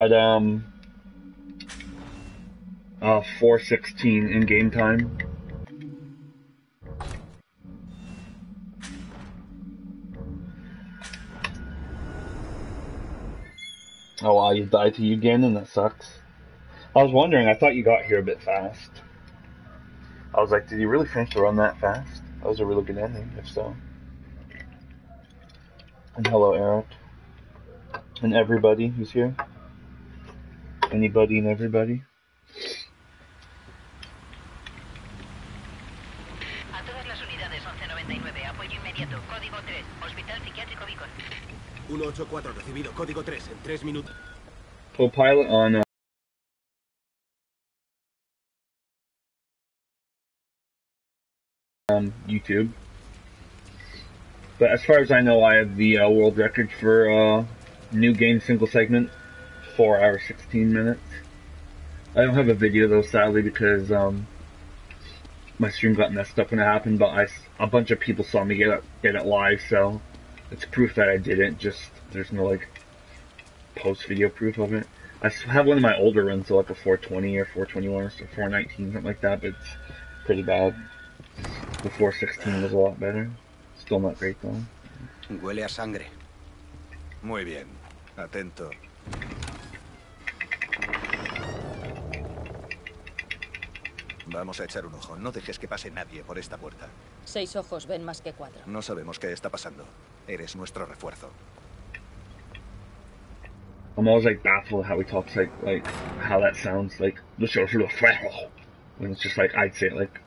At 4:16 in game time. Oh wow, you died to you again, and that sucks. I was wondering, I thought you got here a bit fast. I was like, did you really finish the run that fast? That was a really good ending, if so. And hello, Eric. And everybody who's here. Anybody and everybody. A todas las unidades 1199, apoyo inmediato. Código 3, Hospital Psiquiátrico Beacon. 184, recibido. Código 3, en 3 minutos. Co-pilot on YouTube. But as far as I know, I have the world record for new game single segment, 4 hours 16 minutes. I don't have a video though, sadly, because my stream got messed up when it happened. But a bunch of people saw me get it live, so it's proof that I did it. Just there's no like post video proof of it. I have one of my older runs, so like a 420 or 421 or 419, something like that. But it's pretty bad. The 416 was a lot better. Still not great though. Huele a sangre. Muy bien. Atento. Vamos a echar un ojo. No dejes que pase nadie por esta puerta. 6 ojos ven más que 4. No sabemos qué está pasando. Eres nuestro refuerzo. I'm always like baffled how he talks like how that sounds like when it's just like I'd say it like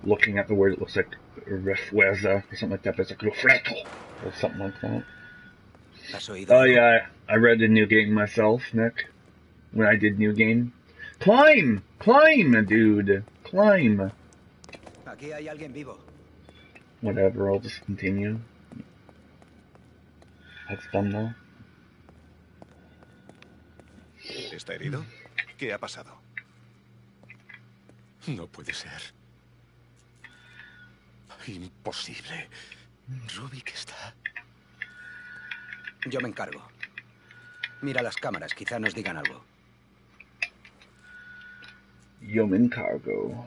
looking at the word it looks like refuerza or something like that, but it's like refleto or something like that. Oh yeah, I read the new game myself, Nick. When I did new game. Climb! Climb, dude! Climb! Aquí hay alguien vivo. Whatever, I'll just continue. That's dumb though. ¿Está herido? ¿Qué ha pasado? No puede ser. Imposible. Rubik está... Yo me encargo. Mira las cámaras, quizá nos digan algo. Yo me encargo.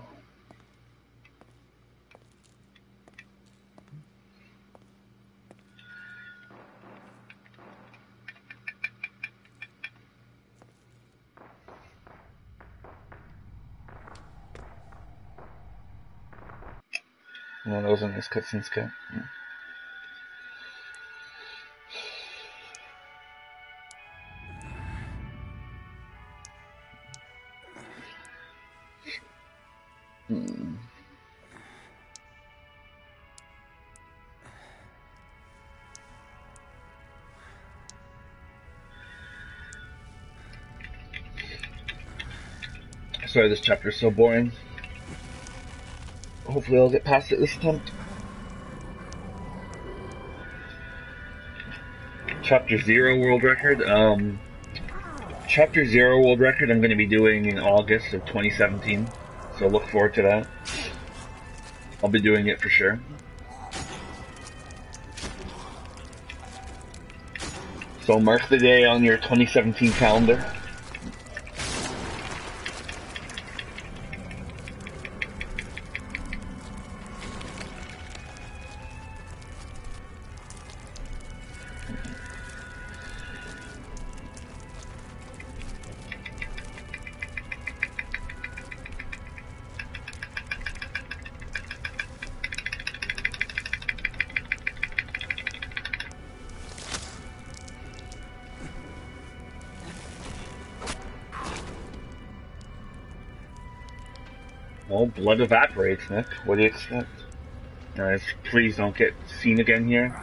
One of those in this cutscene skit. Yeah. Sorry, this chapter is so boring. Hopefully I'll get past it this attempt. Chapter 0 world record. Chapter 0 world record I'm going to be doing in August of 2017. So look forward to that. I'll be doing it for sure. So mark the day on your 2017 calendar. Well, blood evaporates, Nick. What do you expect? Guys, please don't get seen again here.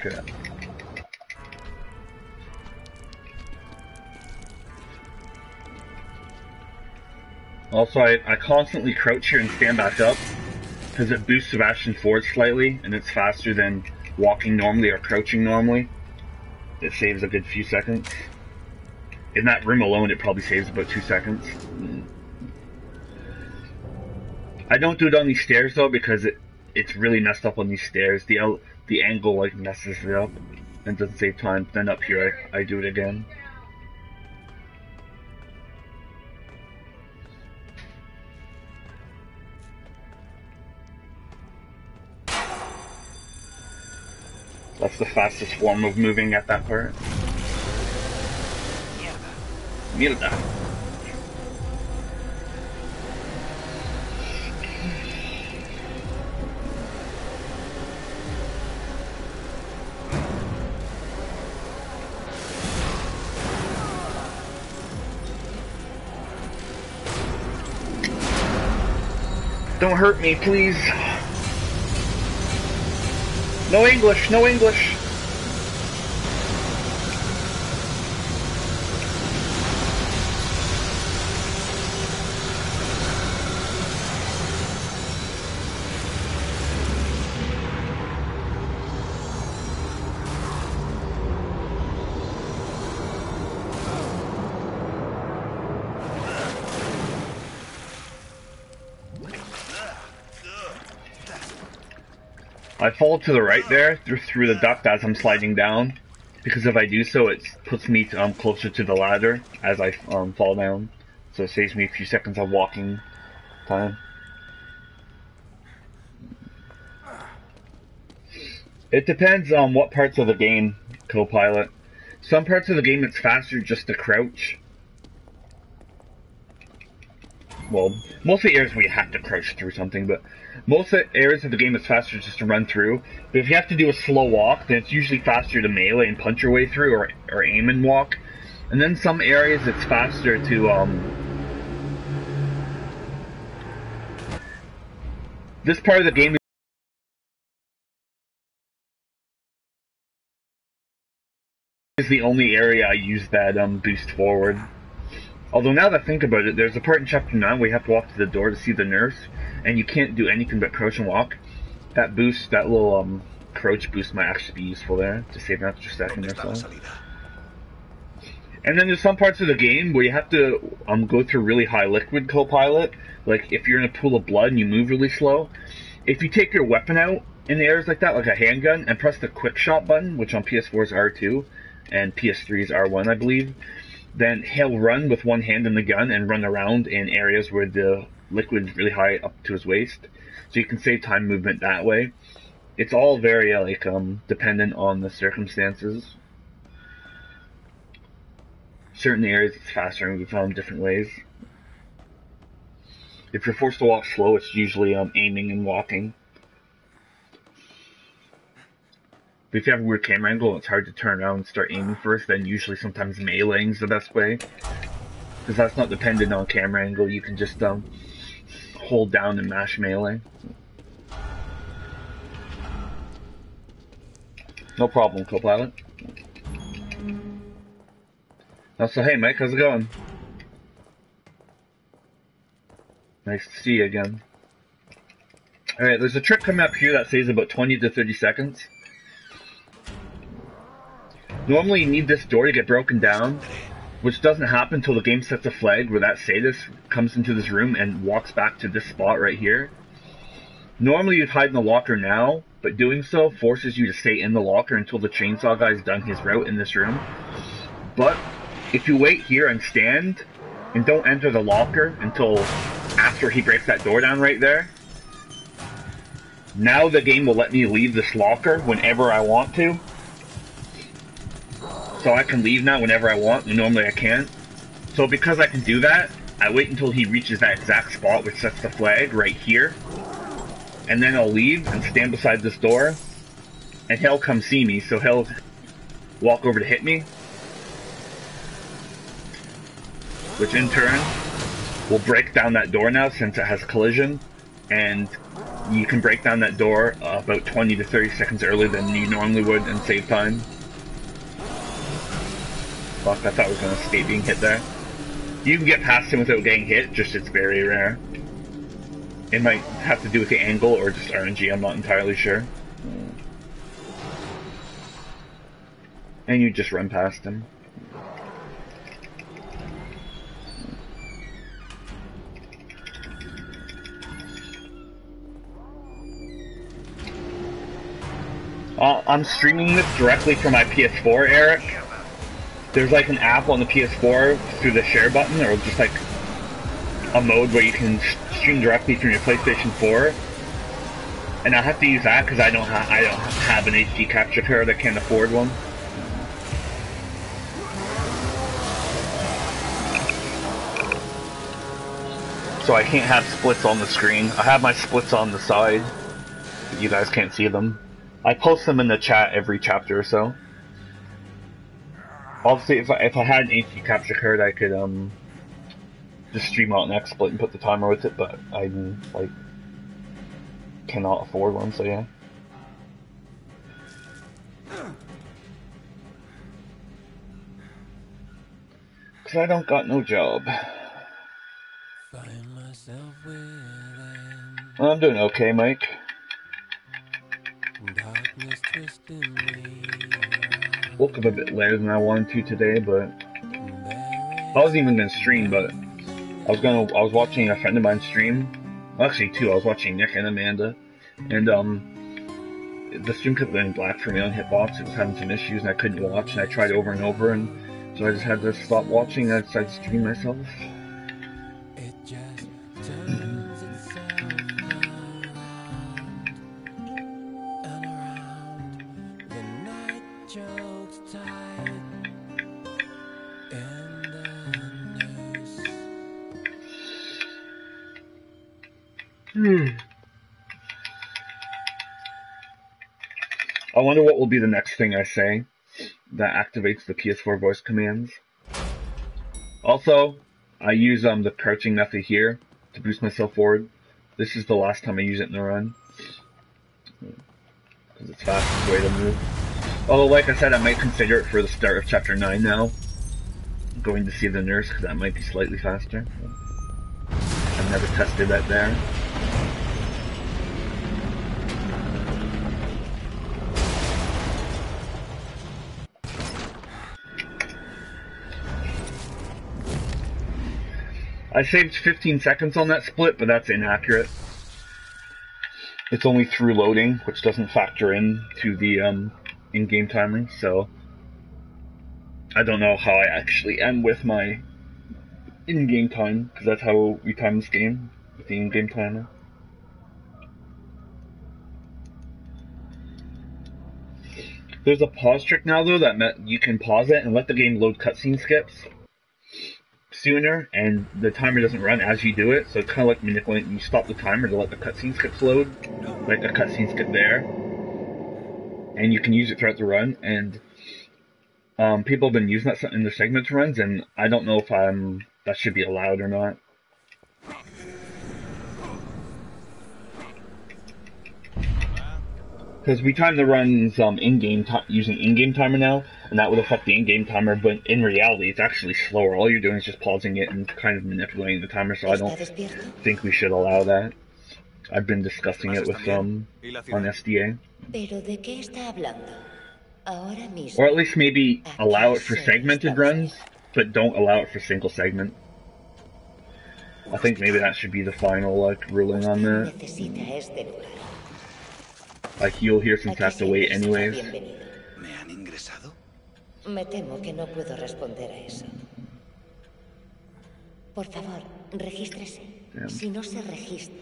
Good. Also, I constantly crouch here and stand back up, because it boosts Sebastian forward slightly, and it's faster than walking normally or crouching normally. It saves a good few seconds. In that room alone, it probably saves about 2 seconds. I don't do it on these stairs though because it's really messed up on these stairs. The angle like messes it up and doesn't save time. Then up here, I do it again. That's the fastest form of moving at that part. Mierda. Don't hurt me, please. No English, no English. I fall to the right there, through the duct as I'm sliding down, because if I do so, it puts me closer to the ladder as I fall down, so it saves me a few seconds of walking time. It depends on what parts of the game, co-pilot. Some parts of the game it's faster just to crouch. Well, most of the areas where you have to crouch through something, but most of the areas of the game it's faster just to run through. But if you have to do a slow walk, then it's usually faster to melee and punch your way through, or aim and walk. And then some areas it's faster to, this part of the game is the only area I use that, boost forward. Although now that I think about it, there's a part in Chapter 9 where you have to walk to the door to see the nurse, and you can't do anything but crouch and walk. That boost, that little crouch boost might actually be useful there, to save an extra second or so. And then there's some parts of the game where you have to go through really high liquid, co-pilot. Like, if you're in a pool of blood and you move really slow, if you take your weapon out in areas like that, like a handgun, and press the quick shot button, which on PS4 is R2, and PS3 is R1, I believe, then he'll run with one hand in the gun and run around in areas where the liquid is really high up to his waist. So you can save time movement that way. It's all very, dependent on the circumstances. Certain areas it's faster and we found different ways. If you're forced to walk slow, it's usually aiming and walking. But if you have a weird camera angle and it's hard to turn around and start aiming first, then usually sometimes meleeing's the best way. Because that's not dependent on camera angle, you can just hold down and mash melee. No problem, co-pilot. So hey Mike, how's it going? Nice to see you again. Alright, there's a trick coming up here that saves about 20 to 30 seconds. Normally you need this door to get broken down, which doesn't happen until the game sets a flag where that sadist comes into this room and walks back to this spot right here. Normally you'd hide in the locker now, but doing so forces you to stay in the locker until the chainsaw guy's done his route in this room. But if you wait here and stand, and don't enter the locker until after he breaks that door down right there, now the game will let me leave this locker whenever I want to. So I can leave now whenever I want, and normally I can't. So because I can do that, I wait until he reaches that exact spot which sets the flag right here. And then I'll leave and stand beside this door. And he'll come see me, so he'll walk over to hit me. Which in turn will break down that door now since it has collision. And you can break down that door about 20 to 30 seconds earlier than you normally would and save time. Fuck, I thought I was going to escape being hit there. You can get past him without getting hit, just it's very rare. It might have to do with the angle or just RNG, I'm not entirely sure. And you just run past him. I'm streaming this directly from my PS4, Eric. There's like an app on the PS4 through the share button, or just like a mode where you can stream directly from your PlayStation 4. And I have to use that because I don't have an HD capture card. I can't afford one. So I can't have splits on the screen. I have my splits on the side, but you guys can't see them. I post them in the chat every chapter or so. Obviously, if I had an HD capture card, I could just stream out an XSplit and put the timer with it, but I like cannot afford one, so yeah. Cause I don't got no job. Well, I'm doing okay, Mike. Woke up a bit later than I wanted to today, but I wasn't even gonna stream, but I was watching a friend of mine stream. Well, actually two, I was watching Nick and Amanda, and the stream kept going black for me on Hitbox. It was having some issues and I couldn't watch, and I tried over and over, and so I just had to stop watching and I decided to stream myself. I wonder what will be the next thing I say that activates the PS4 voice commands. Also, I use the crouching method here to boost myself forward. This is the last time I use it in the run, because it's the fastest way to move. Although, like I said, I might consider it for the start of Chapter 9 now. Going to see the nurse, because that might be slightly faster. I've never tested that there. I saved 15 seconds on that split, but that's inaccurate. It's only through loading, which doesn't factor in to the in-game timer, so I don't know how I actually am with my in-game time, because that's how we time this game, with the in-game timer. There's a pause trick now, though, that you can pause it and let the game load cutscene skips sooner, and the timer doesn't run as you do it, so it's kind of like manipulating. You stop the timer to let the cutscene skips load, like a cutscene skip there, and you can use it throughout the run, and people have been using that in their segment runs, and I don't know if that should be allowed or not. Because we time the runs using in-game timer now, and that would affect the in-game timer, but in reality it's actually slower. All you're doing is just pausing it and kind of manipulating the timer, so I don't think we should allow that. I've been discussing it with some on SDA. Or at least maybe allow it for segmented runs, but don't allow it for single segment. I think maybe that should be the final ruling on that. Like, you'll hear since I have to wait anyways. ¿Me han ingresado? Me temo que no puedo responder a eso. Por favor, regístrese. Si no se registra,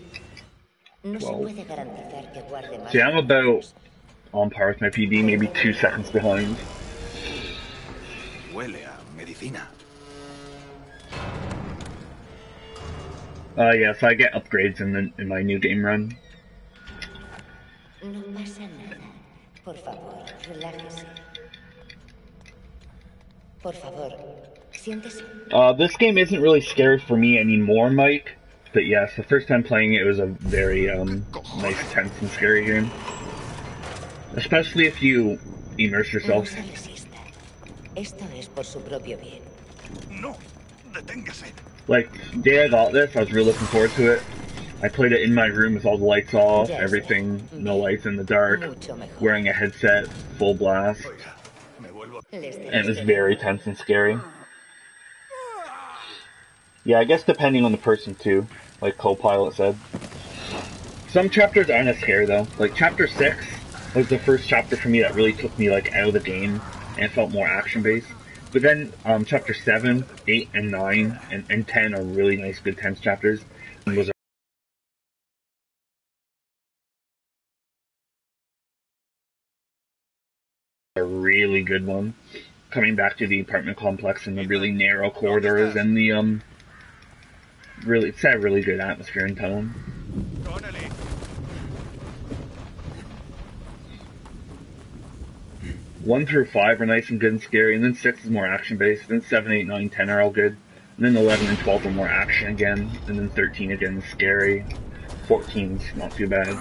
no se puede garantizar que guarde más. See, I'm about on par with my PB, maybe 2 seconds behind. Huele a medicina. Yeah, so I get upgrades in my new game run. No pasa nada. Por favor, relájese. Por favor, siéntese. This game isn't really scary for me anymore, Mike. But yes, the first time playing it was a very nice, tense, and scary game. Especially if you immerse yourself. No se resista. Esto es por su propio bien. No, deténgase. Like, the day I got this, I was really looking forward to it. I played it in my room with all the lights off, everything, no lights in the dark, wearing a headset, full blast. And it was very tense and scary. Yeah, I guess depending on the person too, like Copilot said. Some chapters aren't as scary though. Like chapter 6, was the first chapter for me that really took me like out of the game and felt more action based. But then chapter 7, 8, and 9 and 10 are really nice, good tense chapters. And was a really good one. Coming back to the apartment complex and the really narrow corridors and the really, it's a really good atmosphere and tone. 1 through 5 are nice and good and scary, and then 6 is more action-based, then 7, 8, 9, 10 are all good, and then 11 and 12 are more action again, and then 13 again is scary, 14's not too bad.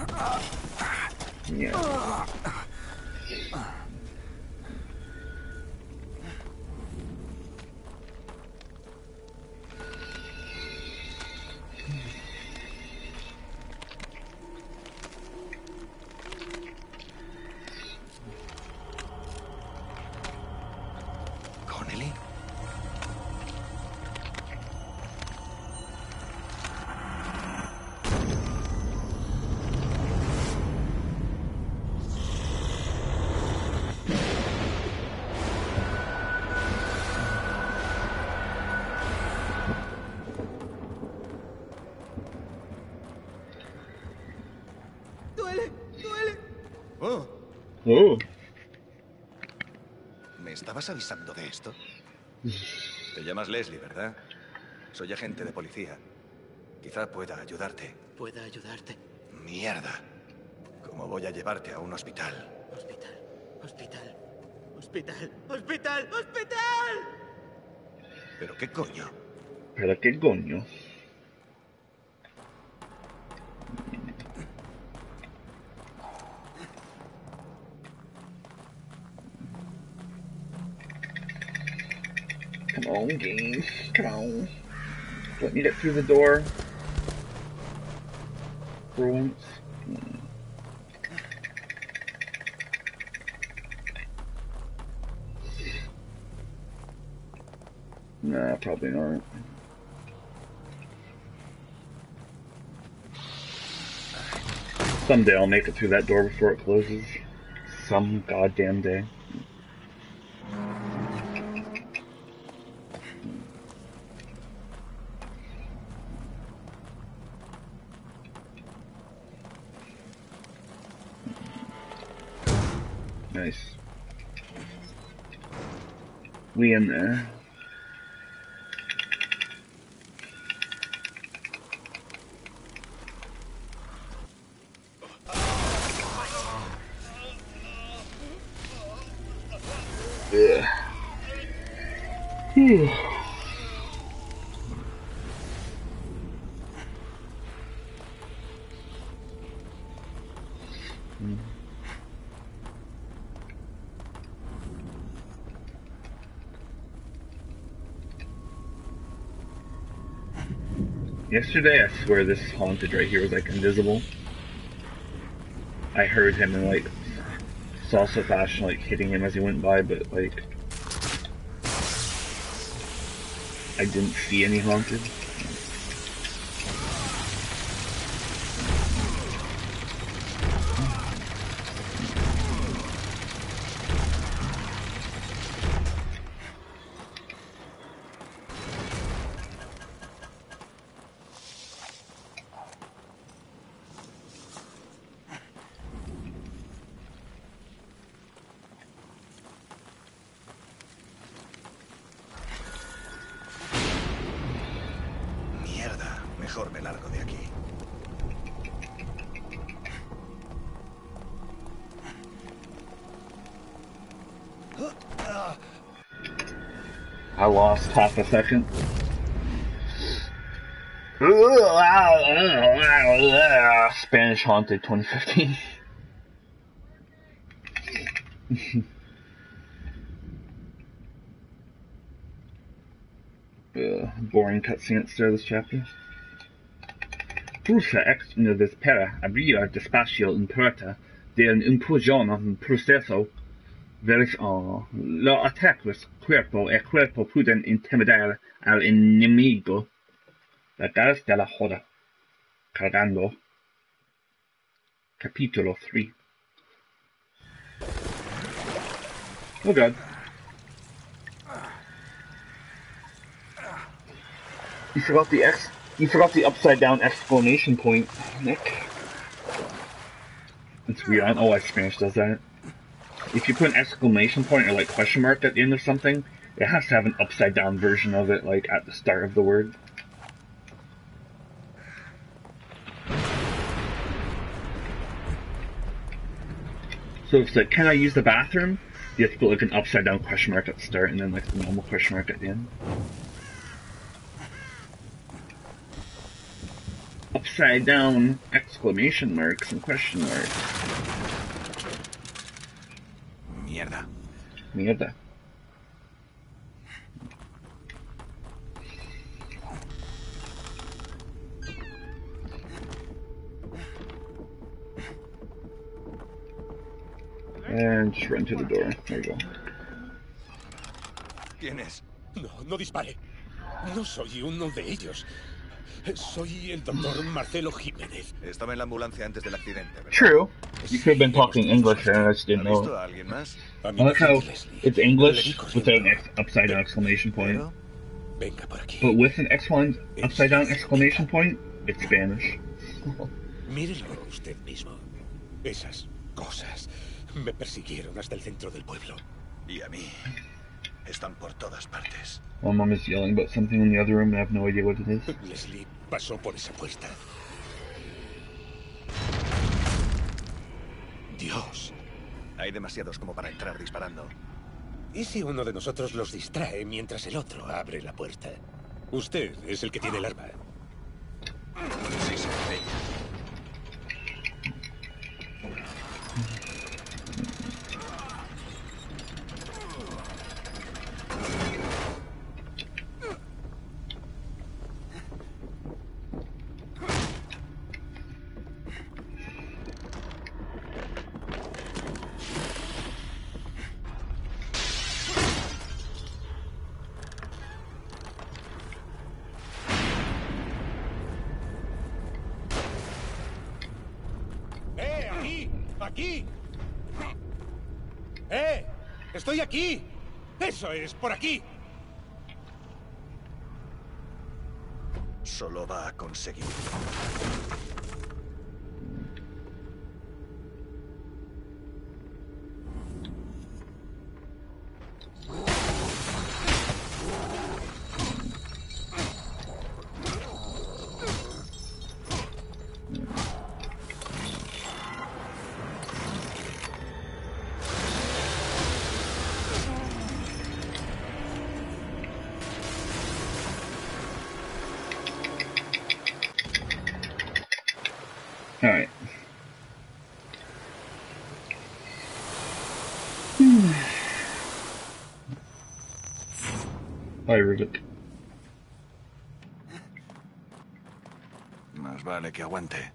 Yeah. Oh. ¿Me estabas avisando de esto? Te llamas Leslie, ¿verdad? Soy agente de policía. Quizá pueda ayudarte. ¿Pueda ayudarte? Mierda. ¿Cómo voy a llevarte a un hospital? Hospital, hospital, hospital, hospital, hospital. ¿Pero qué coño? ¿Pero qué coño? Come on, game. Come on. Let me get through the door. For once. Nah, probably not. Someday I'll make it through that door before it closes. Some goddamn day. Nice. We in there. Yeah. Yesterday, I swear this haunted right here was like invisible. I heard him in like salsa fashion, like hitting him as he went by, but like I didn't see any haunted. Mejor me largo de aquí. I lost half a second. Spanish Haunted 2015. Boring cutscene at the start of this chapter. Pulsa ex una vespera abrir despacio en puerta de un impulsión en proceso. Los ataques cuerpo a cuerpo pueden intimidar al enemigo. La gas de la joda. Cargando. Capítulo 3. Oh god. You forgot the upside down exclamation point, Nick. It's weird, I don't know why Spanish does that. If you put an exclamation point or like question mark at the end of something, it has to have an upside down version of it, like at the start of the word. So if it's like, can I use the bathroom? You have to put like an upside down question mark at the start and then like the normal question mark at the end. Upside down exclamation marks and question marks. Mierda. Mierda. And just run to the door. There you go. ¿Quién es? No, no dispare. No soy uno de ellos. Soy el doctor Marcelo Jiménez. Estaba en la ambulancia antes del accidente, ¿verdad? True. You could have been talking English and I just didn't ¿Ha visto know. a alguien más? I like how it's English without an upside down exclamation point. Pero Venga por aquí. But with an upside down exclamation point, it's Spanish. Mírelo usted mismo. Esas cosas me persiguieron hasta el centro del pueblo. y a mí están por todas partes. My mom is yelling about something in the other room and I have no idea what it is. Leslie pasó por esa puerta. Dios. Hay demasiados como para entrar disparando. ¿Y si uno de nosotros los distrae mientras el otro abre la puerta? Usted es el que tiene el arma. Sí, se ve. ¡Aquí! ¡Estoy aquí! ¡Eso es, por aquí! Solo va a conseguir. Alright. Bye, Rubik. Más vale que aguante.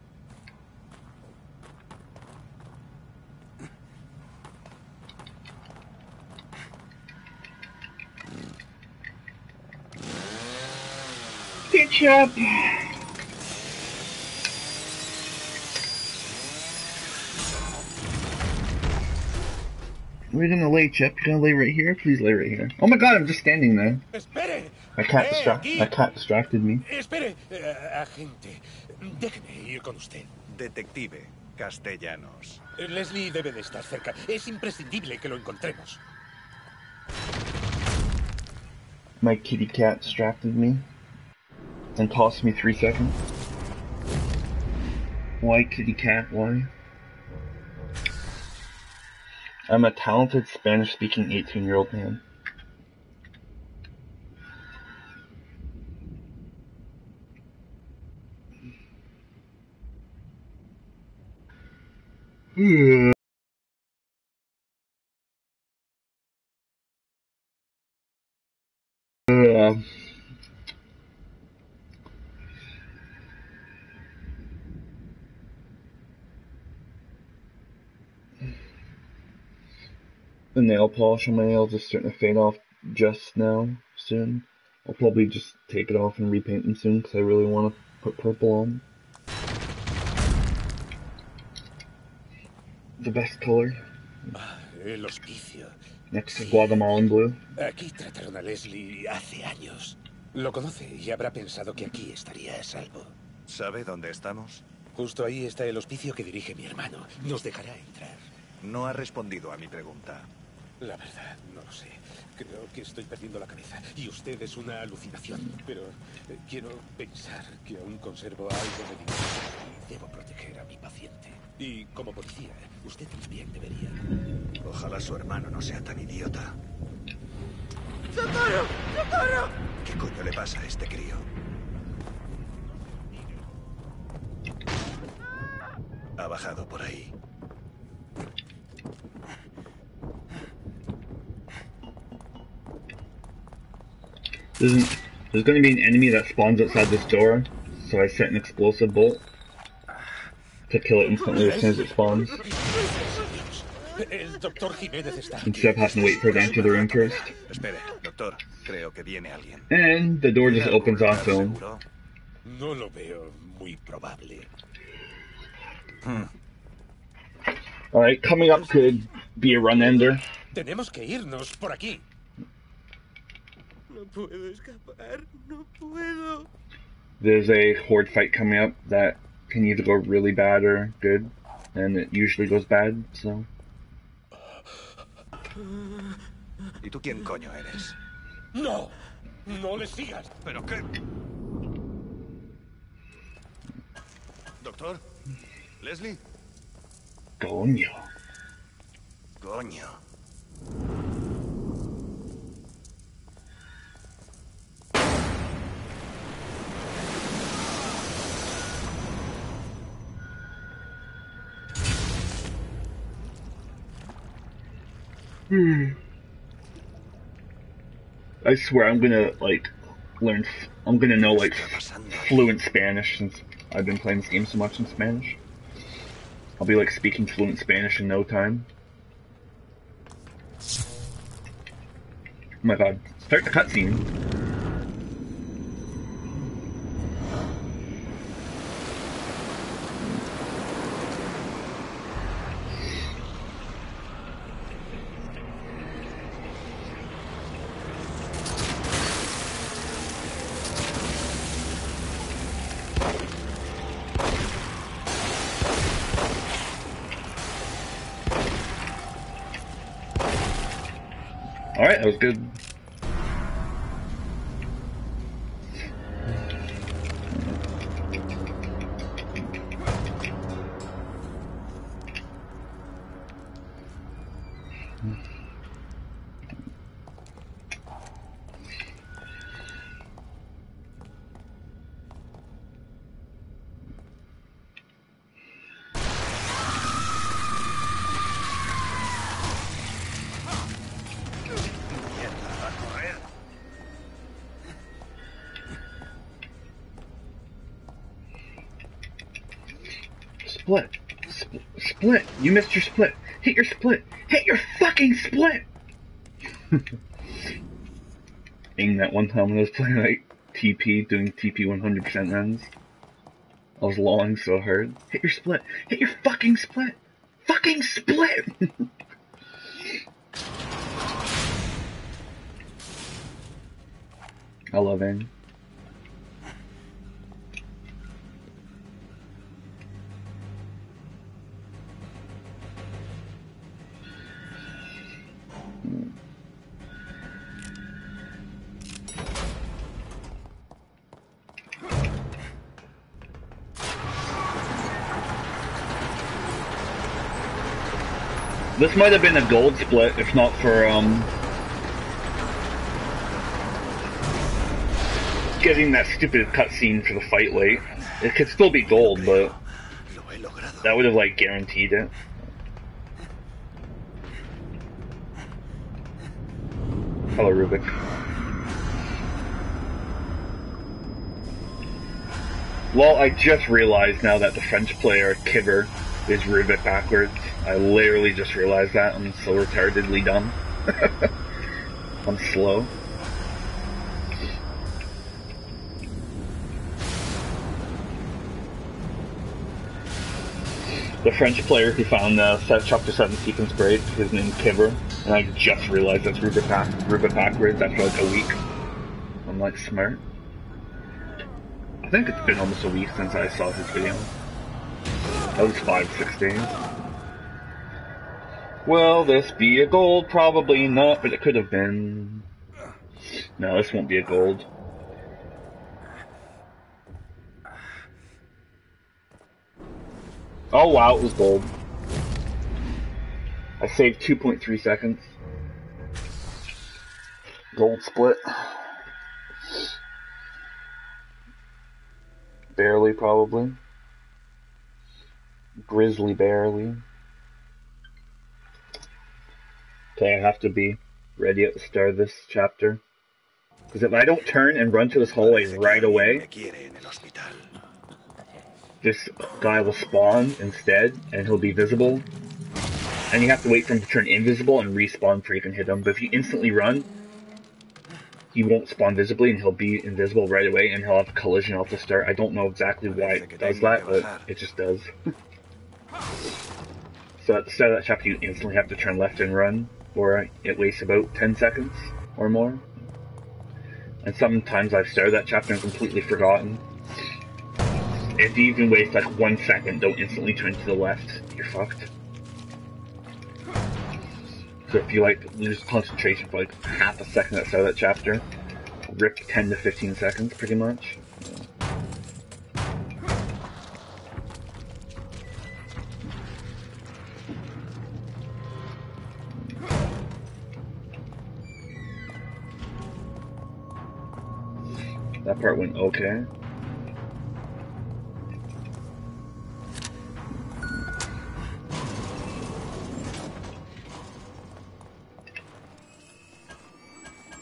Ketchup! We're gonna lay, Chip. You're gonna lay right here? Please lay right here. Oh my god, I'm just standing there. ¡Espere! My cat distracted me. ¡Espere! Agente, déjeme ir con usted. Detective Castellanos. Leslie debe de estar cerca. Es imprescindible que lo encontremos. My kitty cat distracted me and cost me 3 seconds. Why, kitty cat? Why? I'm a talented Spanish-speaking 18-year-old man. The nail polish on my nails is starting to fade off just now, soon. I'll probably just take it off and repaint them soon because I really want to put purple on. The best color. El hospicio. Next to Guatemalan Blue. Aquí trataron a Leslie hace años. Lo conoce y habrá pensado que aquí estaría a salvo. ¿Sabe dónde estamos? Justo ahí está el hospicio que dirige mi hermano. Nos dejará entrar. No ha respondido a mi pregunta. La verdad, no lo sé. Creo que estoy perdiendo la cabeza. Y usted es una alucinación. Pero quiero pensar que aún conservo algo de dignidad y debo proteger a mi paciente. Y como policía, usted también debería. Ojalá su hermano no sea tan idiota. ¡Socorro! ¡Socorro! ¿Qué coño le pasa a este crío? Ha bajado por ahí. There's going to be an enemy that spawns outside this door, so I set an explosive bolt to kill it instantly as soon as it spawns, El doctor Jiménez está aquí. instead of having to wait for it to enter the room first. Espere, doctor. Creo que viene alguien. And the door just opens on its own. ¿Seguro? No lo veo muy probable. Alright, coming up could be a run ender. Tenemos que irnos por aquí. No puedo escapar. No puedo. There's a horde fight coming up that can either go really bad or good, and it usually goes bad, so... ¿Y tú quién coño eres? ¡No! ¡No le sigas! ¿Pero qué? ¿Doctor? ¿Leslie? Coño. Coño. I swear I'm gonna, like, I'm gonna know, like, fluent Spanish since I've been playing this game so much in Spanish. I'll be, like, speaking fluent Spanish in no time. Oh my god. Start the cutscene. Alright, that was good. Split. Split. You missed your split. Hit your split. Hit your fucking split! Aiming that one time when I was playing like TP, doing TP 100% runs. I was lolling so hard. Hit your split. Hit your fucking split! Fucking split! I love aim. This might have been a gold split if not for getting that stupid cutscene for the fight late. It could still be gold, but that would have like guaranteed it. Hello, Rubik. Well, I just realized now that the French player Kiver is Rubik backwards. I literally just realized that. I'm so retardedly dumb. I'm slow. The French player who found the Chapter 7 sequence great, his name's Kibber, and I just realized that's Rupert backwards after like a week. I'm like, smart. I think it's been almost a week since I saw his video. That was 5-6 days. Will this be a gold? Probably not, but it could have been. No, this won't be a gold. Oh wow, it was gold. I saved 2.3 seconds. Gold split. Barely, probably. Grizzly barely. Okay, I have to be ready at the start of this chapter. Because if I don't turn and run to this hallway right away, this guy will spawn instead, and he'll be visible. And you have to wait for him to turn invisible and respawn before you can hit him. But if you instantly run, he won't spawn visibly, and he'll be invisible right away, and he'll have a collision off the start. I don't know exactly why it does that, but it just does. So at the start of that chapter, you instantly have to turn left and run, or it wastes about 10 seconds or more. And sometimes I've started that chapter and completely forgotten. If you even waste like 1 second, don't instantly turn to the left, you're fucked. So if you like lose concentration for like half a second at the start of that chapter, rip 10 to 15 seconds pretty much. That part went okay.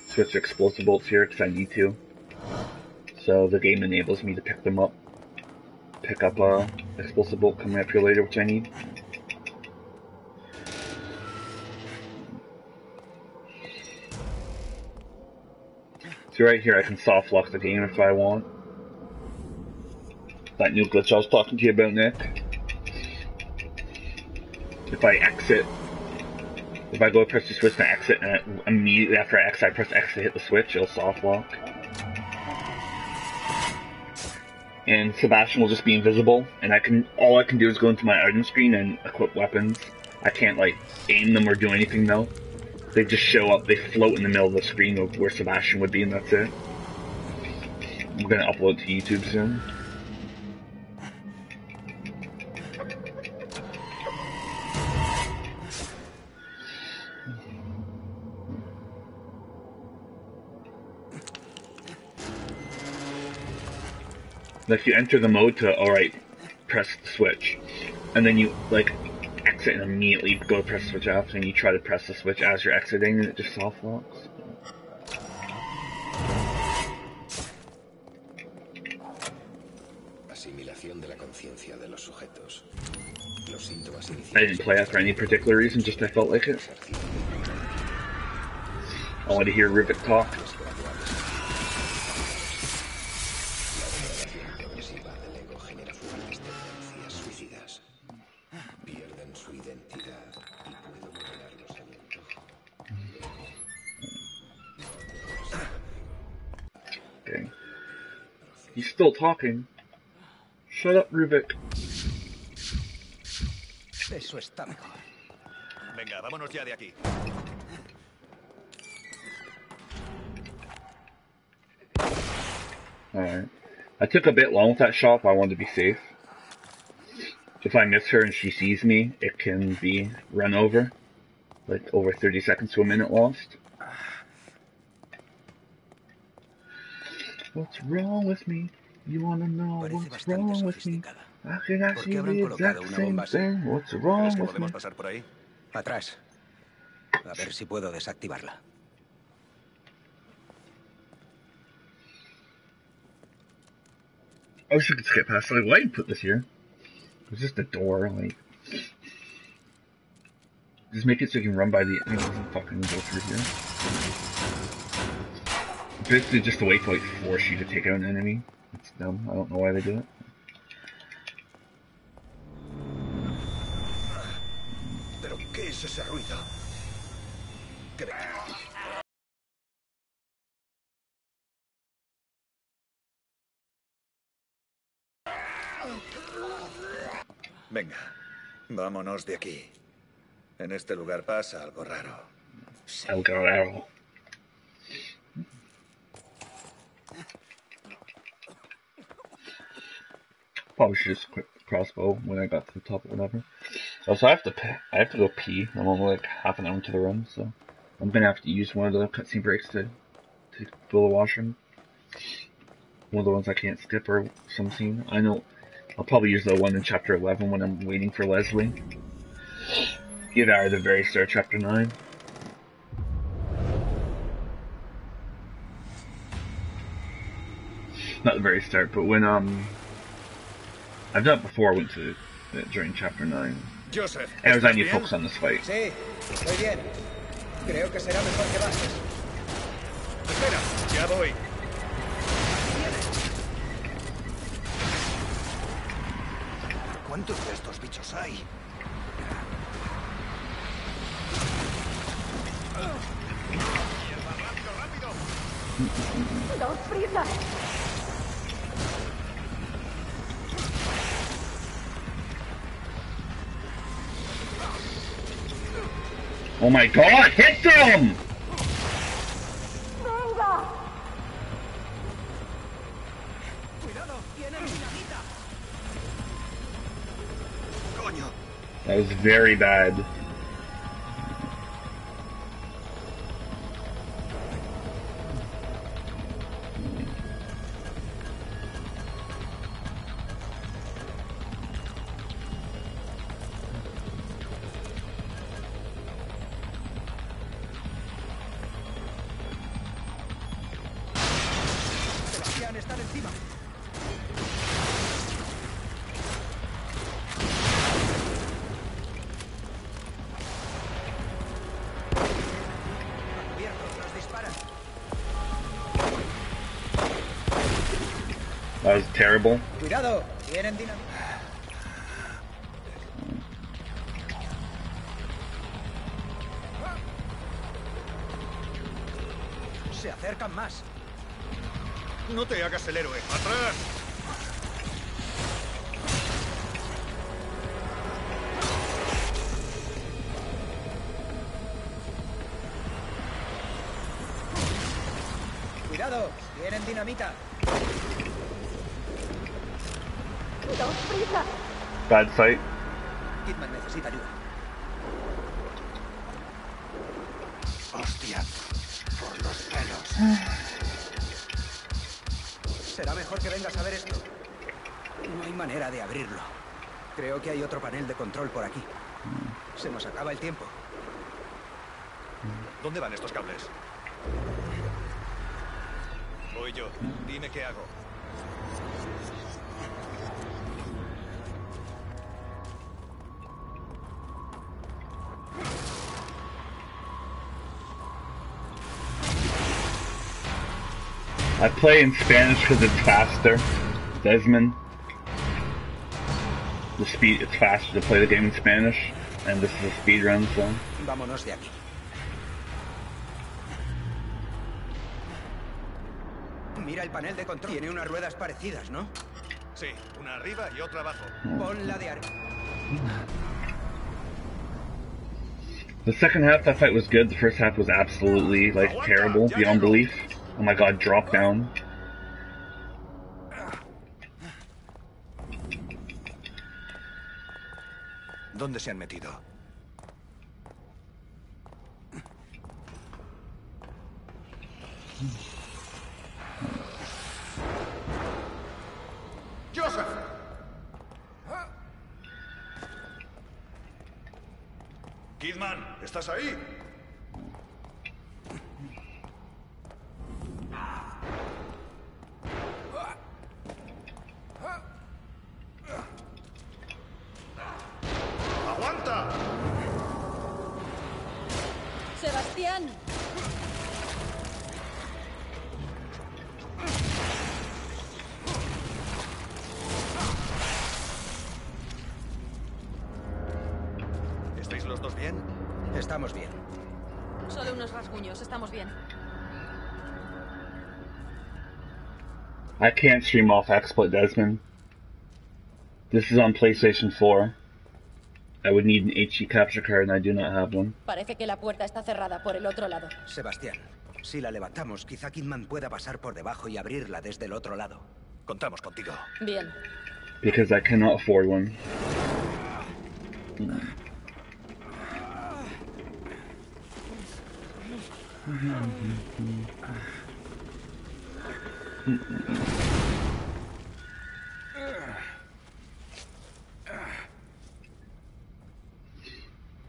Switch explosive bolts here because I need to. So the game enables me to pick them up. Pick up a explosive bolt coming up here later, which I need. So right here I can soft lock the game if I want. That new glitch I was talking to you about, Nick. If I exit, if I go to press the switch and I exit, and immediately after I exit, I press X to hit the switch, it'll soft lock. And Sebastian will just be invisible, and all I can do is go into my item screen and equip weapons. I can't like aim them or do anything though. They just show up, they float in the middle of the screen of where Sebastian would be, and that's it. I'm gonna upload to YouTube soon. Like, you enter the mode to, alright, press the switch. And then you, like, exit and immediately go to press the switch after, and you try to press the switch as you're exiting, and it just soft locks. I didn't play that for any particular reason, just I felt like it. I wanted to hear Rivik talk. Okay. He's still talking. Shut up, Ruvik. Eso está mejor. Venga, vámonos ya de aquí. Alright. I took a bit long with that shot, but I wanted to be safe. If I miss her and she sees me, it can be run over. Like, over 30 seconds to a minute lost. What's wrong with me? You wanna know what's wrong with me? I can ask you the exact same thing. What's wrong with me? Pasar por ahí? Atrás. A ver si puedo desactivarla. I wish I could skip past. Like, why did you put this here? It's just a door, like. Just make it so you can run by the. You know, fucking go through here. Basically, just a way to like force you to take out an enemy. It's dumb. I don't know why they do it. ¿Qué es ese ruido? ¿Qué... Venga, vámonos de aquí. En este lugar pasa algo raro. Algo raro. Probably should just quit the crossbow when I got to the top or whatever. Also, I have to go pee. I'm only like half an hour into the run, so I'm gonna have to use one of the cutscene breaks to fill the washroom. One of the ones I can't skip or some scene. I know I'll probably use the one in chapter 11 when I'm waiting for Leslie. Either at the very start of chapter 9. Not the very start, but when I've done it before. I went to during chapter 9. Joseph, and I need to focus on this fight. Sí, estoy bien. Creo que será mejor que bajes. Espera, ya voy. ¿Cuántos de estos bichos hay? ¡Dos prisas! Oh my god, hit them! ¡Venga! Cuidado, tienen dinamita. Coño. That was very bad. Están encima. Abiertos, nos disparan. That was terrible. Cuidado, tienen dinamita. Se acercan más. No te hagas el héroe. ¡Atrás! Cuidado, tienen dinamita. ¡Dos prisas! Bad fight. Kidman necesita ayuda. Hostia. Por los pelos. Será mejor que vengas a ver esto. No hay manera de abrirlo. Creo que hay otro panel de control por aquí. Se nos acaba el tiempo. ¿Dónde van estos cables? Voy yo. Dime qué hago. I play in Spanish because it's faster. Desmond. It's faster to play the game in Spanish. And this is a speedrun, so. Vámonos de aquí. Mira el panel de control. Tiene unas ruedas parecidas, ¿no? Sí, una arriba y otra abajo. Pon la de arriba. The second half of that fight was good. The first half was absolutely, like, terrible, beyond belief. Oh my god, drop down. ¿Dónde se han metido? ¡Joseph! Kidman, ¿estás ahí? ¡Aguanta! Sebastián. ¿Estáis los ¿Todos bien? Estamos bien. Solo unos rasguños, estamos bien. I can't stream off XSplit, Desmond. This is on PlayStation 4. I would need an HD capture card and I do not have one. Parece que la puerta está cerrada por el otro lado. Sebastián, si la levantamos, quizá Kidman pueda pasar por debajo y abrirla desde el otro lado. Contamos contigo. Bien. Because I cannot afford one.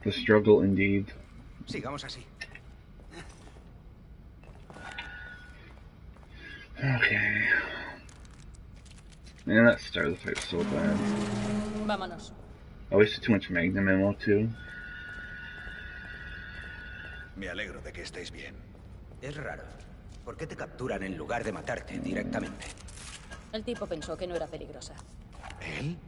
The struggle indeed. Sigamos así. Okay. Man, that start of the fight was so bad. Vámonos. I wasted too much Magnum ammo too. Me alegro de que estéis bien. Es raro. ¿Por qué te capturan en lugar de matarte directamente? El tipo pensó que no era peligrosa. ¿Él?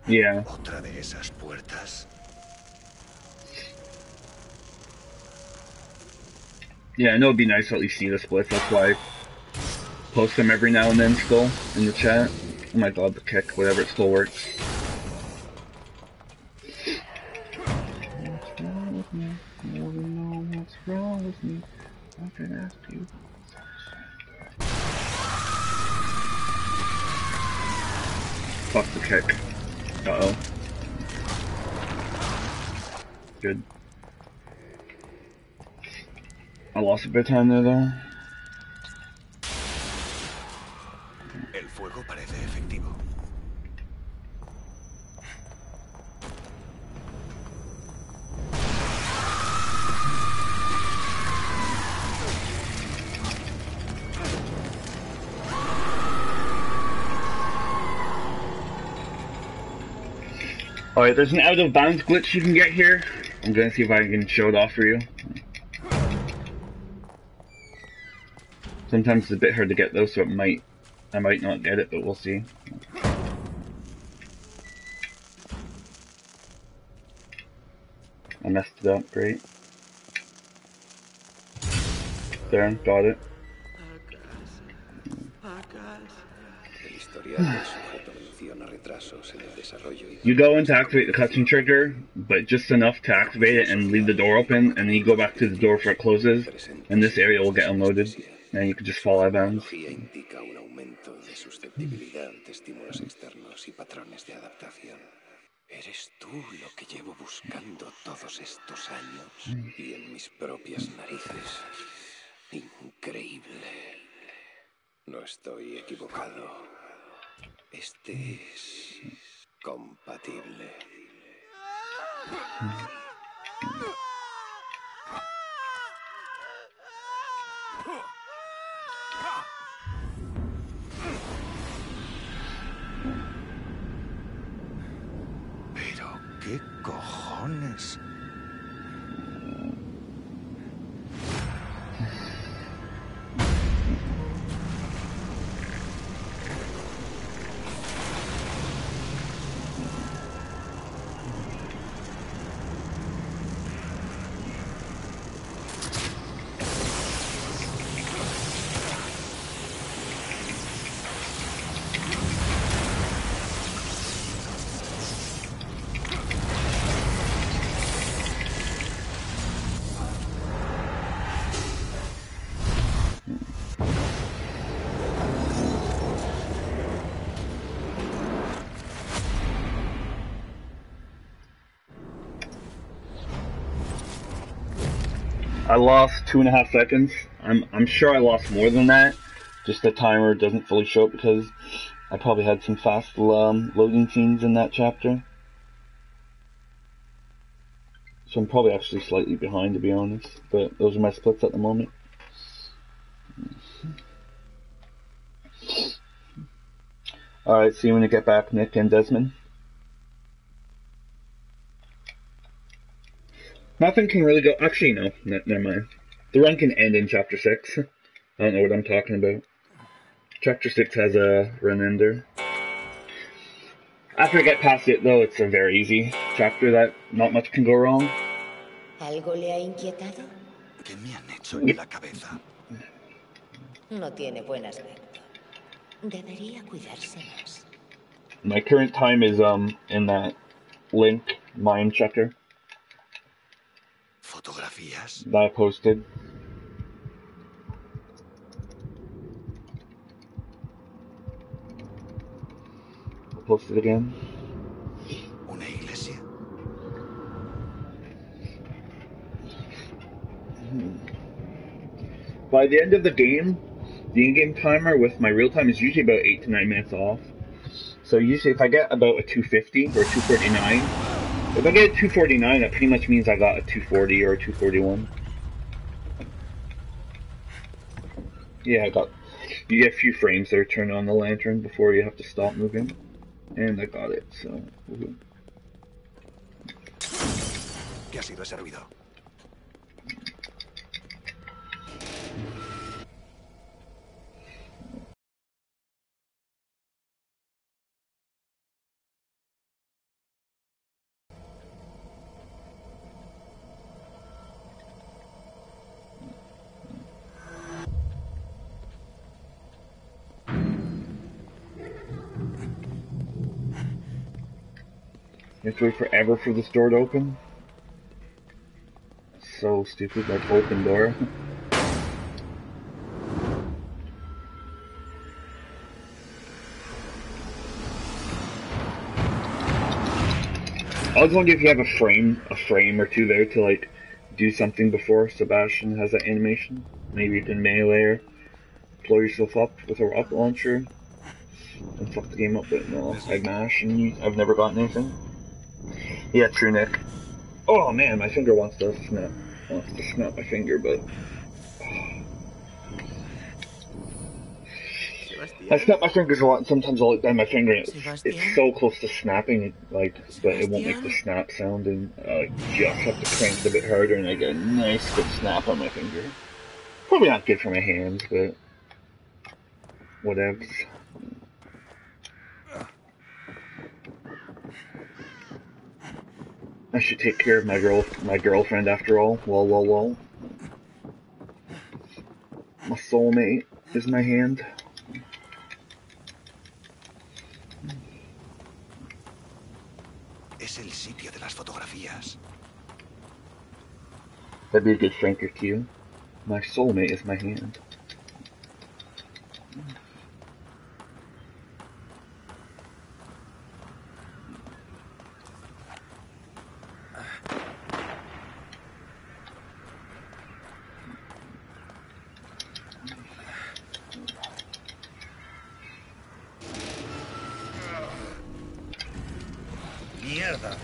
Yeah. ¿Otra de esas puertas? Yeah, I know it'd be nice to at least see the splits, that's why I post them every now and then still in the chat. Oh my god, the kick, whatever, it still works. What's wrong with me? I wanna know what's wrong with me. I can ask you. Fuck the kick. Uh-oh. Good. I lost a bit of time there, though. El fuego parece efectivo. Alright, there's an out of bounds glitch you can get here. I'm gonna see if I can show it off for you. Sometimes it's a bit hard to get though, so I might not get it, but we'll see. I messed it up, great. There, got it. You go in to activate the cutscene trigger, but just enough to activate it and leave the door open, and then you go back to the door before it closes, and this area will get unloaded, and you can just fall out of bounds. Eres tú lo que llevo buscando todos estos años y en mis propias narices. Increíble. No estoy equivocado. Este es compatible. Pero, ¿qué cojones? I lost 2.5 seconds. I'm sure I lost more than that. Just the timer doesn't fully show up because I probably had some fast loading scenes in that chapter. So I'm probably actually slightly behind, to be honest. But those are my splits at the moment. Alright, see you when you get back, Nick and Desmond. Nothing can really go... Actually, no. Never mind. The run can end in Chapter 6. I don't know what I'm talking about. Chapter 6 has a run ender. After I get past it, though, it's a very easy chapter that not much can go wrong. ¿Algo le ha inquietado? ¿Qué me han hecho en la cabeza? No tiene buen aspecto. Debería cuidarse más. My current time is in that link mime checker ¿Fotografías? that I posted. I'll post it again. ¿Una iglesia? By the end of the game, the in-game timer with my real time is usually about 8 to 9 minutes off. So usually if I get about a 250 or a 249, if I get a 249, that pretty much means I got a 240 or a 241. Yeah, you get a few frames that are turned on the lantern before you have to stop moving. And I got it, so... Woohoo. ¿Qué ha sido ese ruido? You have to wait forever for this door to open? So stupid, like open door. I was wondering if you have a frame or two there to like do something before Sebastian has that animation. Maybe you can melee or blow yourself up with a rocket launcher and fuck the game up, but no, I mash and I've never gotten anything. Yeah, true, Nick. Oh man, my finger wants to snap. Wants to snap my finger, but I snap my fingers a lot, and sometimes I'll bend my finger, and it's so close to snapping, like, but it won't make the snap sound, and I just have to crank it a bit harder, and I get a nice good snap on my finger. Probably not good for my hands, but whatevs. I should take care of my girlfriend after all. Lol, lol, lol. My soulmate is my hand. Es el sitio de las fotografías. That'd be a good flanker cue. My soulmate is my hand. Mierda.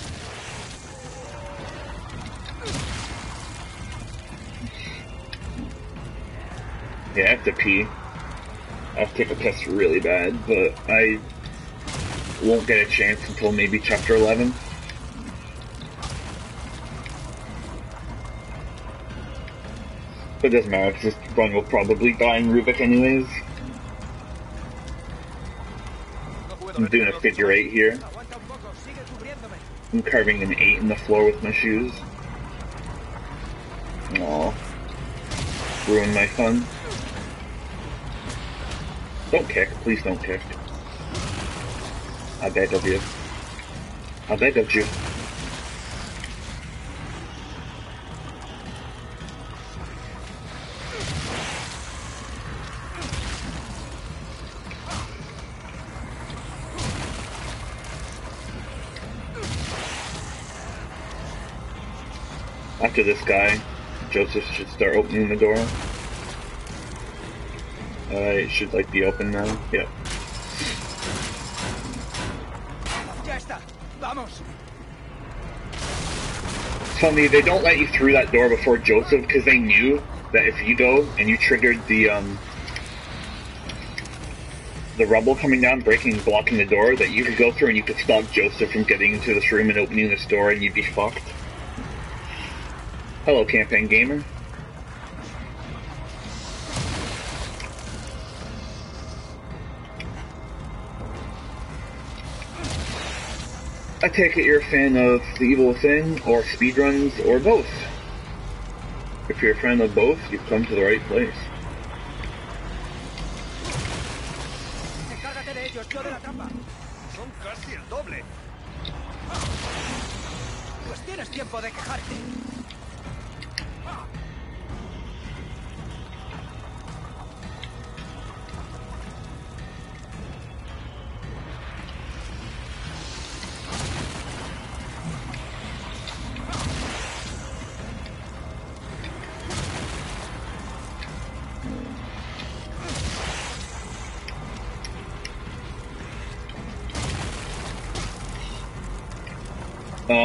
Yeah, I have to pee. I have to take a piss really bad, but I won't get a chance until maybe chapter 11. But it doesn't matter, because this run will probably die in Rubik anyways. I'm doing a figure 8 here. I'm carving an 8 in the floor with my shoes. Aw. Ruined my fun. Don't kick, please don't kick. I beg of you. I beg of you. After this guy, Joseph should start opening the door. It should like be open now. Yep. Ya está. Vamos. Tell me, they don't let you through that door before Joseph because they knew that if you go and you triggered the the rubble coming down, breaking, blocking the door, that you could go through and you could stop Joseph from getting into this room and opening this door and you'd be fucked. Hello, Campaign Gamer. I take it you're a fan of The Evil Within, or speedruns, or both. If you're a fan of both, you've come to the right place. Encárgate de ellos, yo de la trampa. Son casi el doble. Pues tienes tiempo de quejarte.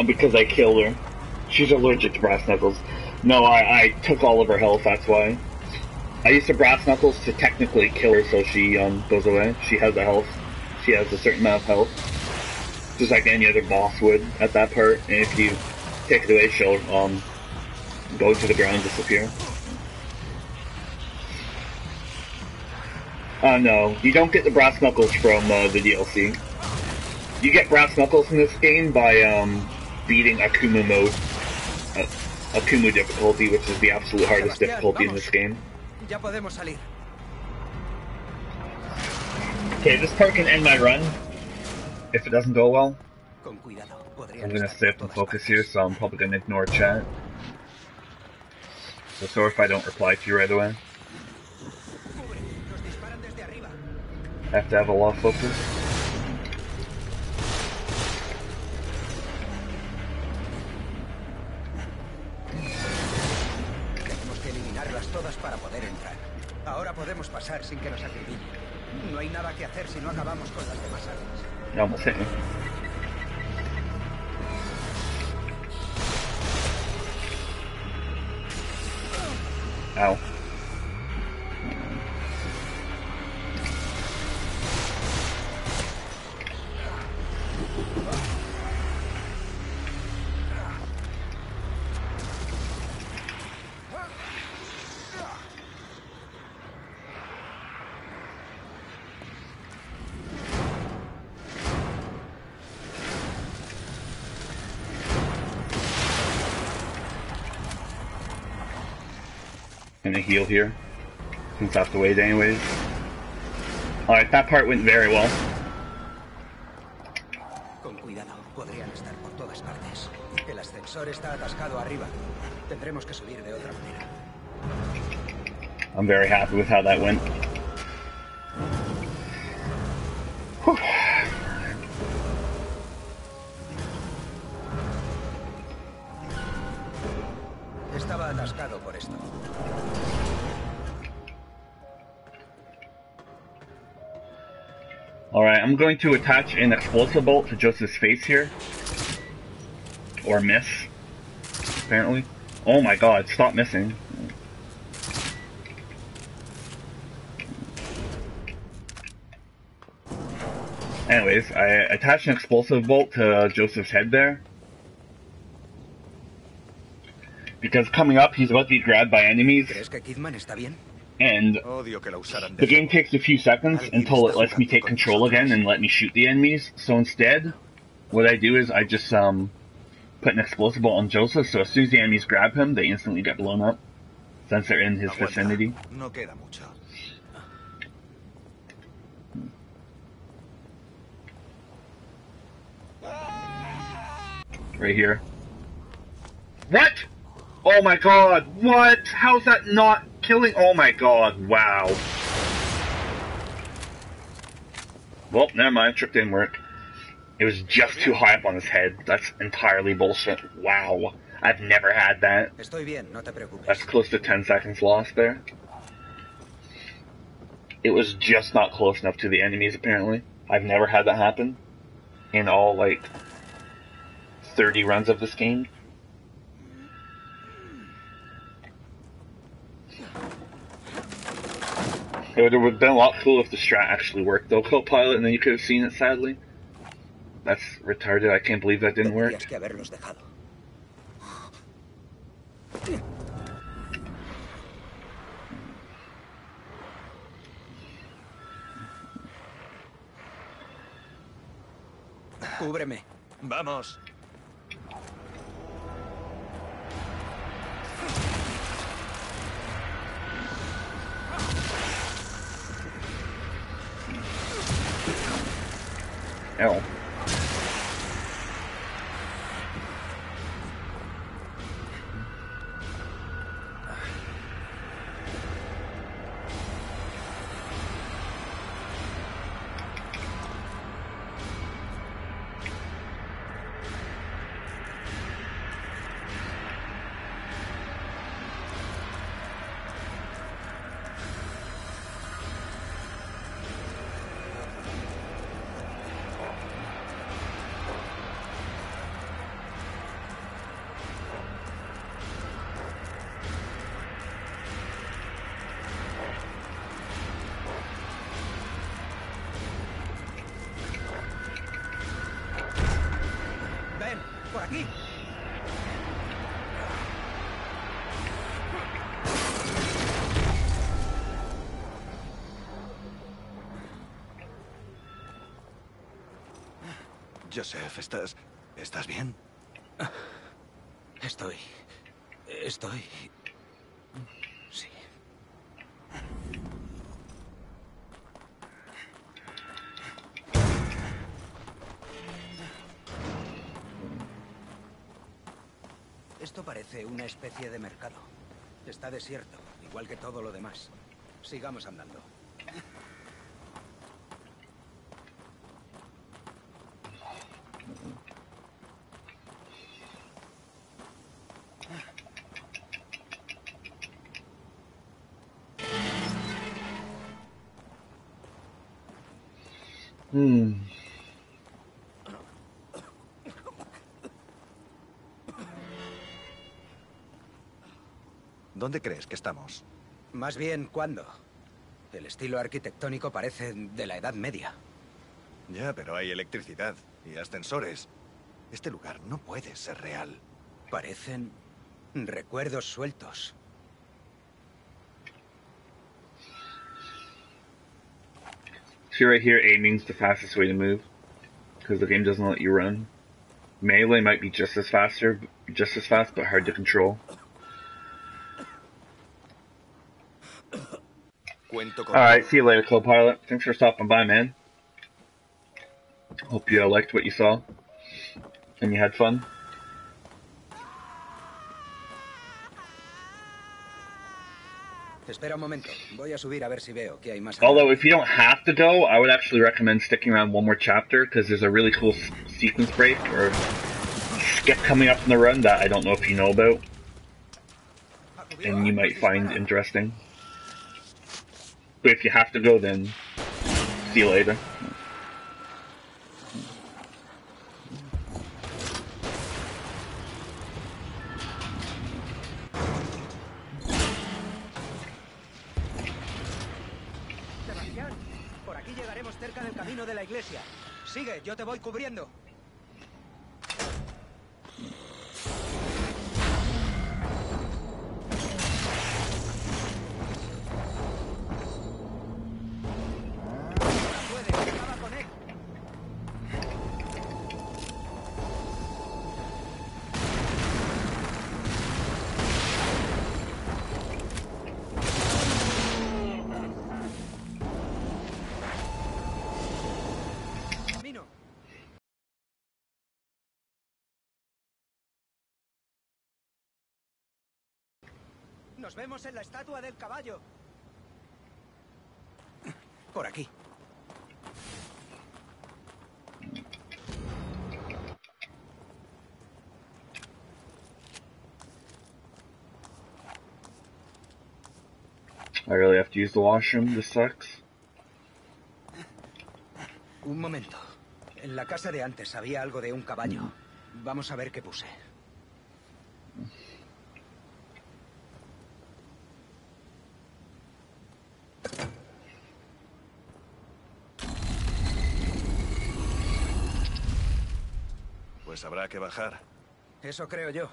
Because I killed her. She's allergic to brass knuckles. No, I took all of her health, that's why. I used the brass knuckles to technically kill her so she goes away. She has the health. She has a certain amount of health. Just like any other boss would at that part. And if you take it away, she'll go to the ground and disappear. No, you don't get the brass knuckles from the DLC. You get brass knuckles in this game by beating Akumu mode. Akumu difficulty, which is the absolute hardest difficulty in this game. Ya podemos salir. Okay, this part can end my run if it doesn't go well. Con cuidado, podrían I'm gonna estar stay up por and todas focus partes. here, so I'm probably gonna ignore chat. So sorry if I don't reply to you right away. Cubre, nos disparan desde arriba. I have to have a lot of focus. Tenemos que eliminarlas todas para poder entrar. Ahora podemos pasar sin que nos acribillen. No hay nada que hacer si no acabamos con las demás armas. Almost hit me. Ow. And a heal here, since I have to wait anyways. Alright, that part went very well. Con cuidado, podrían estar por todas partes. El ascensor está atascado arriba. Tendremos que subir de otra manera. I'm very happy with how that went. Whew. Estaba atascado por esto. Alright, I'm going to attach an explosive bolt to Joseph's face here. Or miss, apparently. Oh my god, stop missing. Anyways, I attached an explosive bolt to Joseph's head there. Because coming up, he's about to be grabbed by enemies. ¿Crees que Kidman está bien? And Odio que la usaran the de... game takes a few seconds until it lets me take control again and let me shoot the enemies. So instead, what I do is I just put an explosive bolt on Joseph, so as soon as the enemies grab him, they instantly get blown up, since they're in his Aguanta, vicinity. no queda mucho. Right here. What? Oh my god, what? How's that not killing? Oh my god, wow. Well, never mind, trick didn't work. It was just too high up on his head. That's entirely bullshit. Wow. I've never had that. Estoy bien, no te preocupes. That's close to 10 seconds lost there. It was just not close enough to the enemies, apparently. I've never had that happen in all, like, 30 runs of this game. It would have been a lot cooler if the strat actually worked, though, co-pilot, and then you could have seen it, sadly. That's retarded. I can't believe that didn't work. Tendrías que haberlos dejado. Cúbreme. Vamos. Ow. Ven, por aquí. Joseph, ¿estás bien? Estoy... Sí. Esto parece una especie de mercado. Está desierto, igual que todo lo demás. Sigamos andando. ¿Dónde crees que estamos? Más bien, ¿cuándo? El estilo arquitectónico parece de la Edad Media. Ya, pero hay electricidad y ascensores. Este lugar no puede ser real. Parecen recuerdos sueltos. See right here, aiming's the fastest way to move, because the game doesn't let you run. Melee might be just as fast, but hard to control. Alright, see you later, co-pilot. Thanks for stopping by, man. Hope you liked what you saw, and you had fun. Espera un momento. Voy a subir a ver si veo que hay más. Although, if you don't have to go, I would actually recommend sticking around one more chapter, because there's a really cool sequence break, or skip coming up in the run that I don't know if you know about, and you might find interesting. But if you have to go, then see you later. Por aquí llegaremos cerca del camino de la iglesia. Sigue, yo te voy cubriendo. Nos vemos en la estatua del caballo. Por aquí. I really have to use the washroom. This sucks. Un momento. En la casa de antes había algo de un caballo. Vamos a ver qué puse. Pues habrá que bajar. Eso creo yo.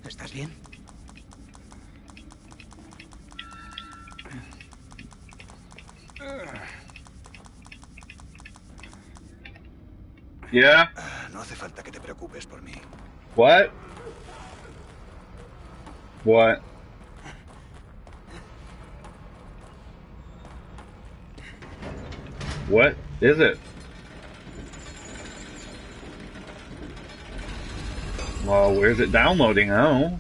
¿Estás bien? Yeah. No hace falta que te preocupes por mí. What? What? What is it? Well, where's it downloading? I don't know.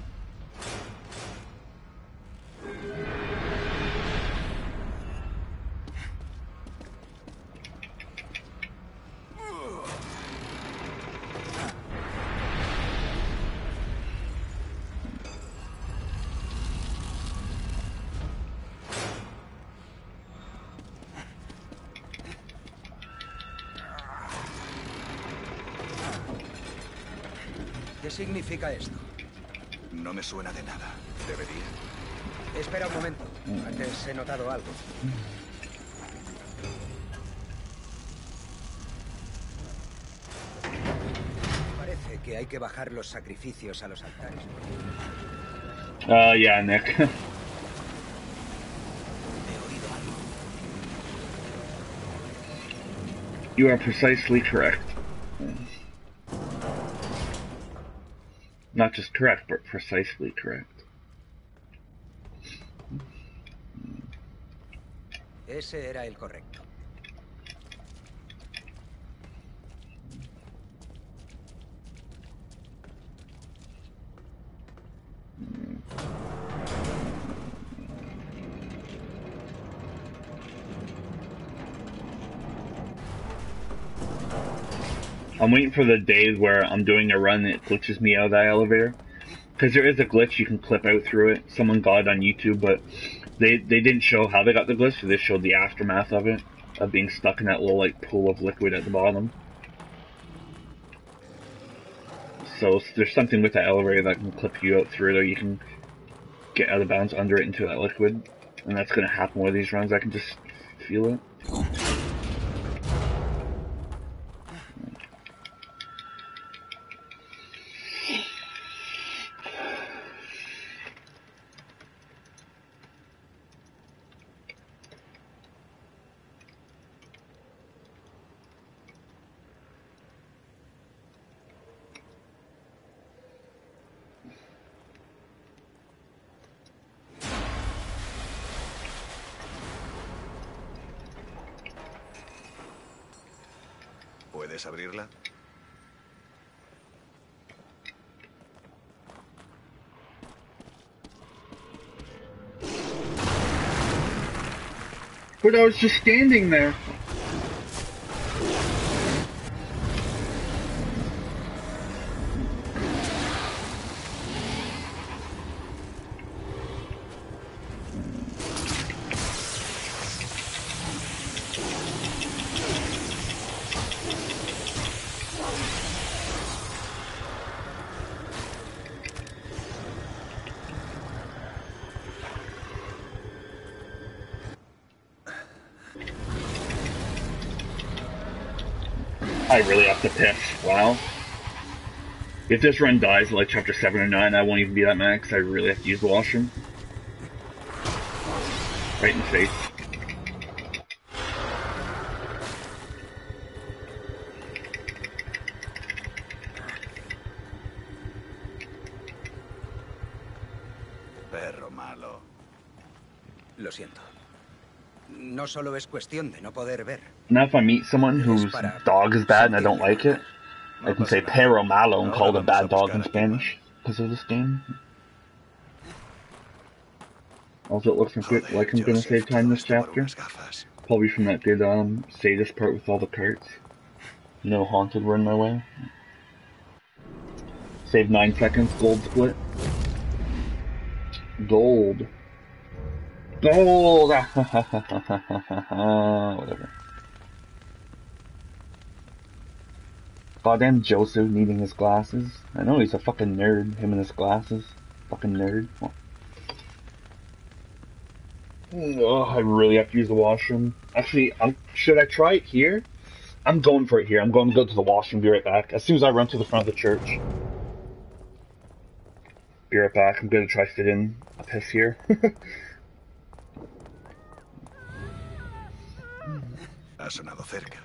¿Qué significa esto? No me suena de nada. ¿Debería? Espera un momento. Antes he notado algo. Parece que hay que bajar los sacrificios a los altares. Yeah, Nick. He oído algo. You are precisely correct. Not just correct, but precisely correct. Ese era el correcto. I'm waiting for the days where I'm doing a run and it glitches me out of that elevator. Because there is a glitch you can clip out through it. Someone got it on YouTube, but they didn't show how they got the glitch, so they showed the aftermath of it. Of being stuck in that little like pool of liquid at the bottom. So there's something with that elevator that can clip you out through there. You can get out of bounds under it into that liquid. And that's going to happen with these runs. I can just feel it. ¿Puedes abrirla? But I was just standing there. I really have to piss. Wow. If this run dies at like chapter 7 or 9, I won't even be that mad because I really have to use the washroom. Right in the face. Perro malo. Lo siento. No solo es cuestión de no poder ver. Now if I meet someone whose dog is bad and I don't like it, I can say perro malo and call it a bad dog in Spanish because of this game. Also, it looks like I'm gonna save time this chapter. Probably from that good sadist part with all the carts. No haunted run my way. Save 9 seconds, gold split. Gold. Gold! Whatever. Goddamn Joseph needing his glasses. I know he's a fucking nerd, him and his glasses. Fucking nerd. Oh, I really have to use the washroom. Actually, should I try it here? I'm going for it here. I'm going to go to the washroom, be right back. As soon as I run to the front of the church. Be right back. I'm going to try to fit in a piss here. Ha sonado cerca.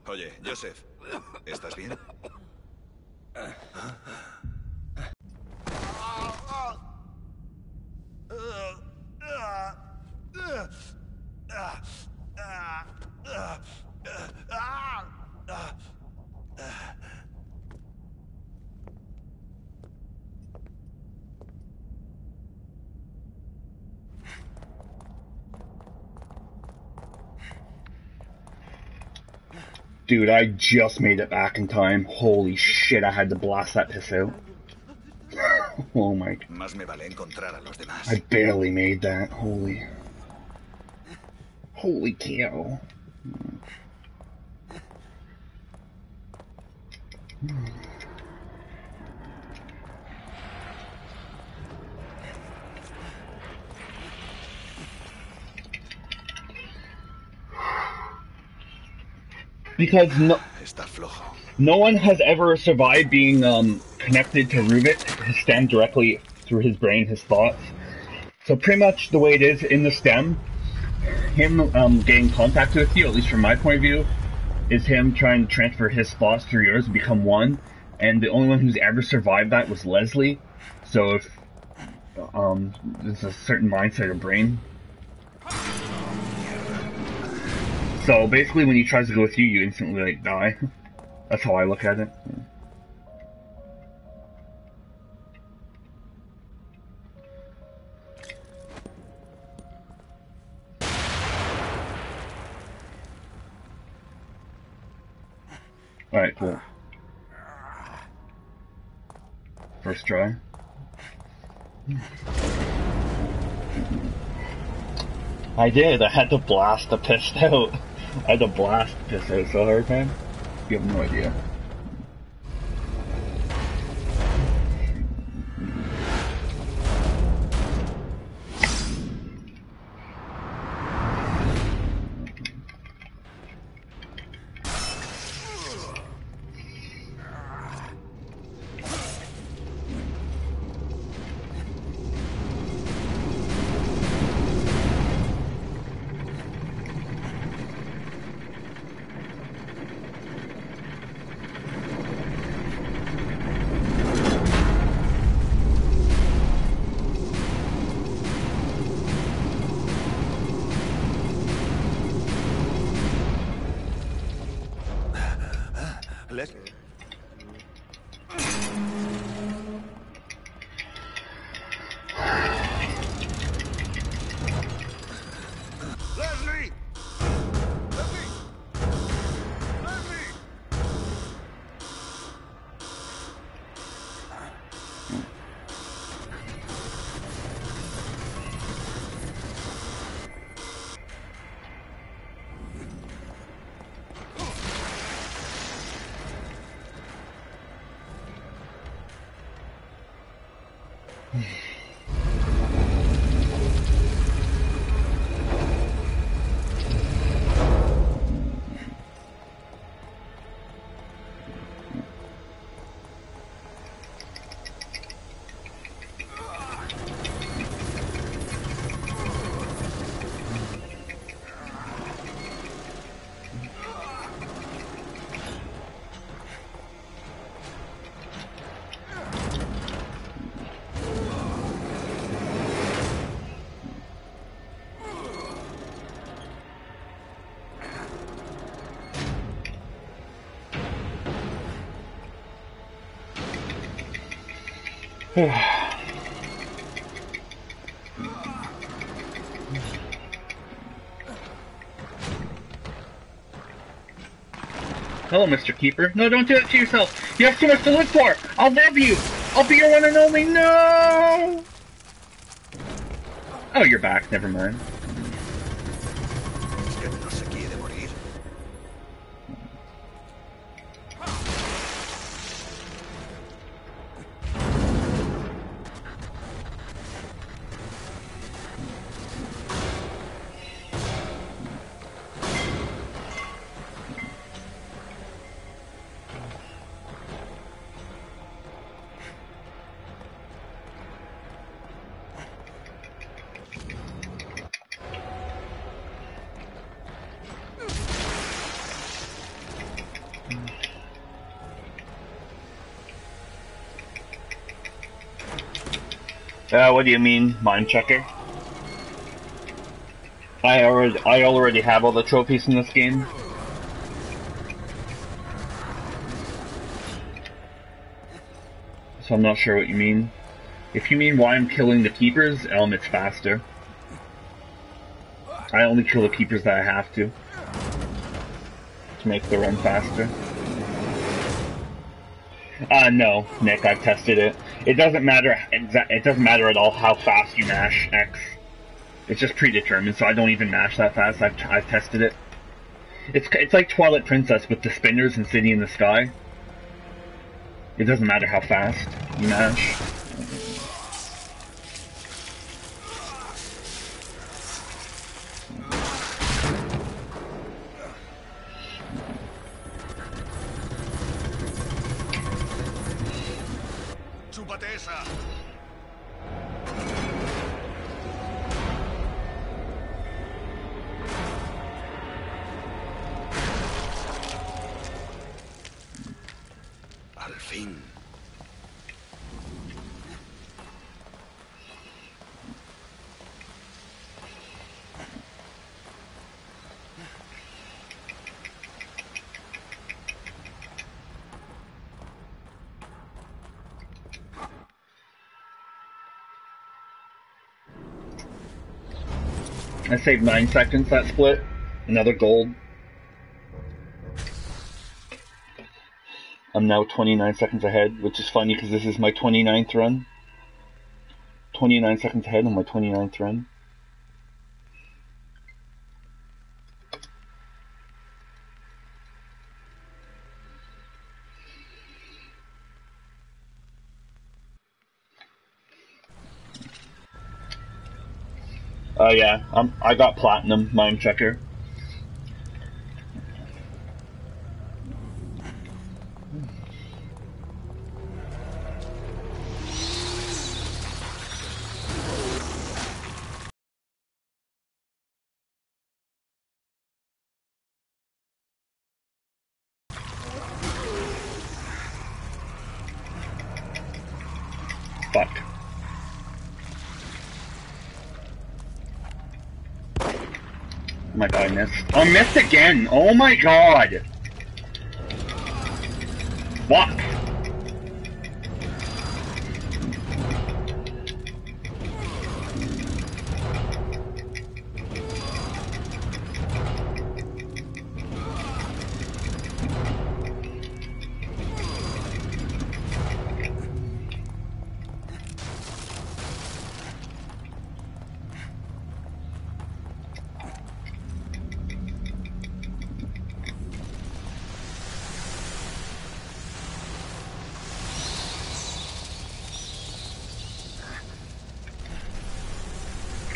Oye, Joseph, ¿estás bien? Dude, I just made it back in time. Holy shit, I had to blast that piss out. Oh my... Más me vale encontrar a los demás. I barely made that. Holy cow. Because no one has ever survived being connected to Rubik, his stem, directly through his brain, his thoughts. So pretty much the way it is in the stem, him getting contact with you, at least from my point of view, is him trying to transfer his thoughts through yours and become one. And the only one who's ever survived that was Leslie. So if there's a certain mindset or brain. So basically when he tries to go with you, you instantly like die. That's how I look at it. Alright, cool. First try. I did, I had to blast the piss out. I had to blast the piss out so hard, man. You have no idea. Leslie. Leslie! Leslie! Leslie! Hello, Mr. Keeper. No, don't do it to yourself. You have too much to live for. I'll love you. I'll be your one and only. No. Oh, you're back. Never mind. What do you mean, mind checker? I already have all the trophies in this game. So I'm not sure what you mean. If you mean why I'm killing the keepers, it's faster. I only kill the keepers that I have to make the run faster. No, Nick, I've tested it. It doesn't matter. It doesn't matter at all how fast you mash X. It's just predetermined, so I don't even mash that fast. I've tested it. It's like Twilight Princess with the spinners and City in the Sky. It doesn't matter how fast you mash. Al fin. I saved 9 seconds that split. Another gold. I'm now 29 seconds ahead, which is funny because this is my 29th run. 29 seconds ahead on my 29th run. Oh yeah, I got platinum, mime checker. Fuck. Oh my god, I missed. I missed again! Oh my god! Fuck!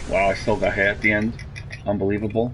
Wow, I still got hit at the end. Unbelievable.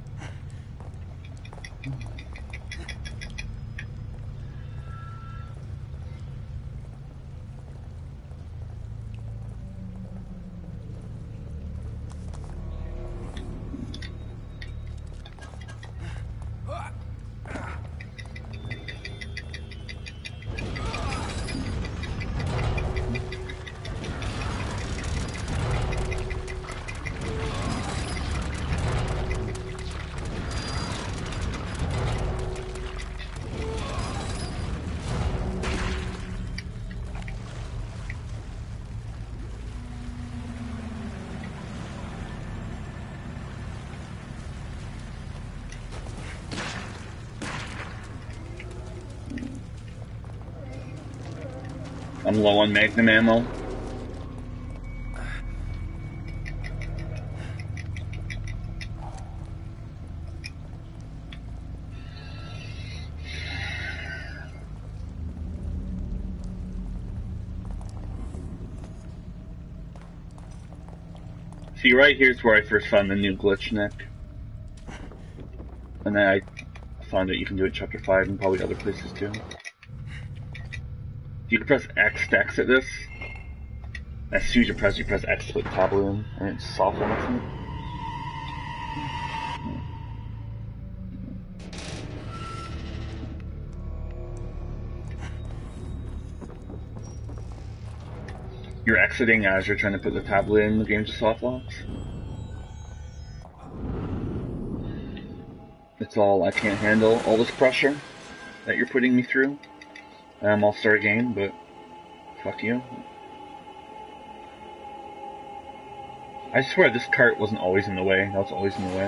I'm low on Magnum ammo. See, right here's where I first found the new glitch, Nick. And then I found that you can do it in Chapter 5 and probably other places too. You can press X to exit this. As soon as you press X to put the tab in, and it's soft on it. You're exiting as you're trying to put the tablet in, the game just soft locks. It's all, I can't handle all this pressure that you're putting me through. I'll start a game, but fuck you. I swear this cart wasn't always in the way, now it's always in the way.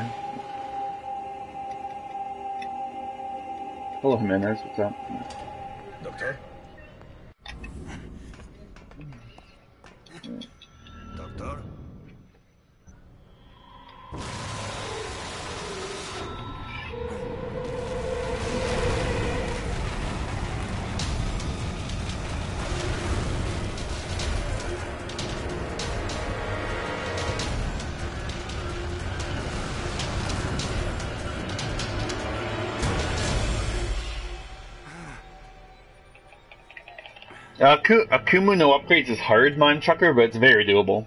Hello Jimenez, what's up? Doctor? Doctor? Akumu no upgrades is hard, Mime Chucker, but it's very doable.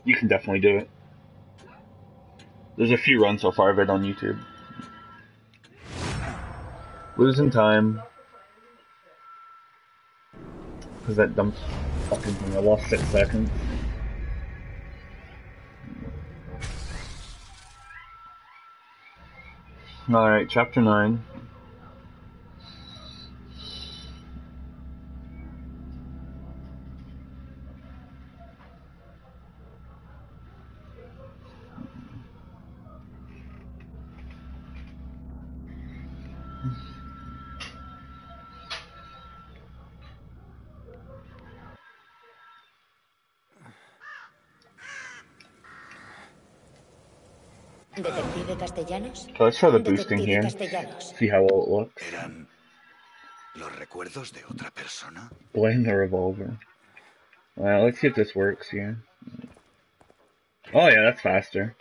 You can definitely do it. There's a few runs so far of it on YouTube. Losing time. Because that dumb fucking thing, I lost 6 seconds. Alright, Chapter 9. Detective Castellanos. So let's try the boosting here. See how well it looks. ¿Eran los recuerdos de otra persona? Blame the revolver. Well, let's see if this works here. Oh yeah, that's faster.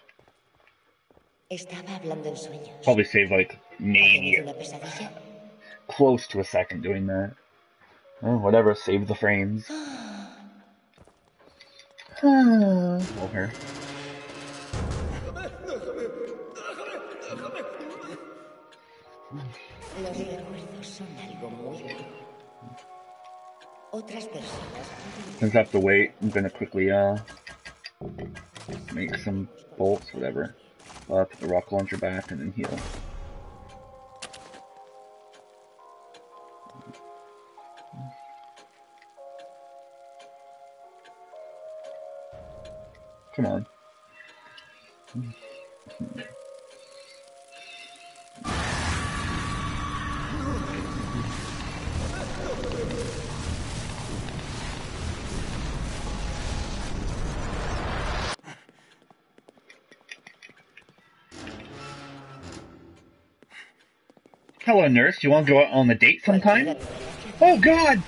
Estaba hablando en sueños. Probably save like maybe close to a second doing that. Oh, whatever, save the frames. Okay. Los recuerdos son algo muy malo. Otras personas. Since I have to wait, I'm gonna quickly make some bolts, whatever. Put the rocket launcher back and then heal. Come on. Hello, nurse. You want to go out on a date sometime? Oh, God!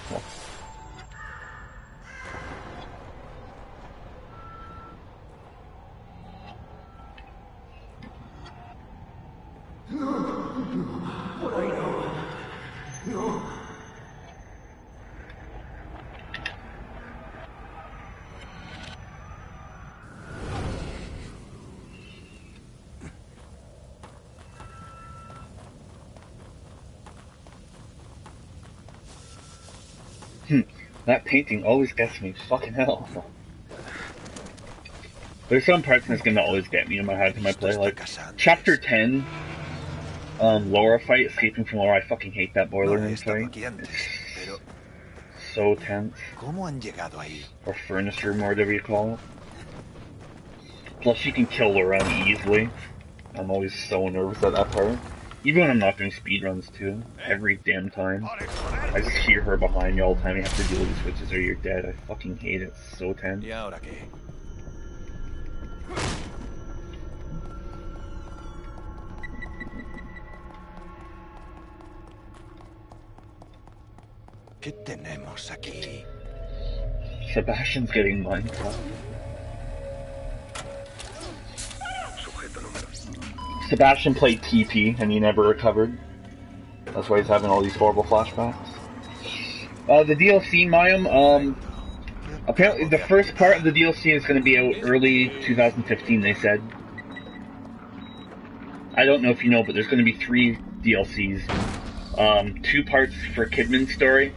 That painting always gets me. Fucking hell. There's some parts in this game that always get me in my head when I play. Like, Chapter 10, Laura fight, escaping from Laura. I fucking hate that boiler room fight. It's so tense. Or furnace room, or whatever you call it. Plus, you can kill Laura easily. I'm always so nervous at that part. Even when I'm not doing speedruns too, every damn time. I just hear her behind me all the time. You have to deal with these switches or you're dead. I fucking hate it. It's so tense. ¿Y ahora qué? ¿Qué tenemos aquí? Sebastian's getting Minecraft. Sebastian played TP and he never recovered. That's why he's having all these horrible flashbacks. The DLC, Mayim, apparently the first part of the DLC is going to be out early 2015, they said. I don't know if you know, but there's going to be 3 DLCs. 2 parts for Kidman's story,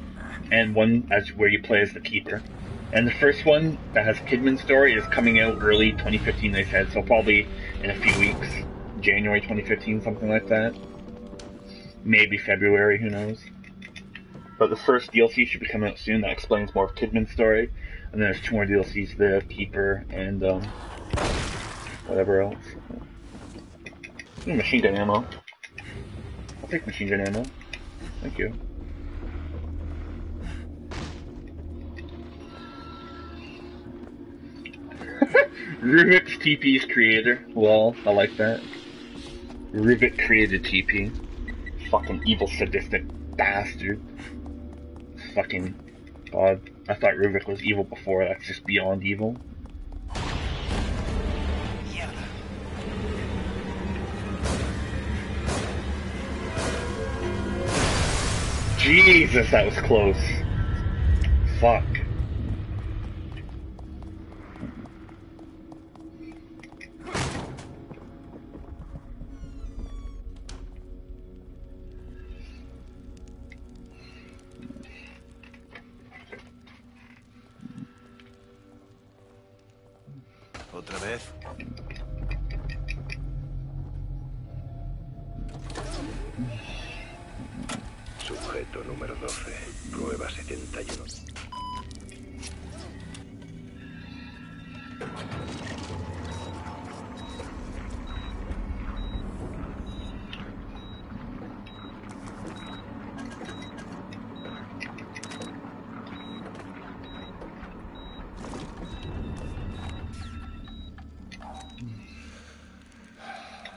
and one where you play as the Keeper. And the first one that has Kidman's story is coming out early 2015, they said, so probably in a few weeks. January 2015, something like that. Maybe February, who knows. But the first DLC should be coming out soon that explains more of Kidman's story. And then there's 2 more DLCs, the Keeper and whatever else. Ooh, machine gun ammo. I'll take machine gun ammo. Thank you. Ruvik's TP's creator. Well, I like that. Ruvik created TP. Fucking evil, sadistic bastard. Fucking god. I thought Ruvik was evil before. That's just beyond evil. Jesus, that was close. Fuck. ¿Otra vez? Sujeto número 12, prueba 71.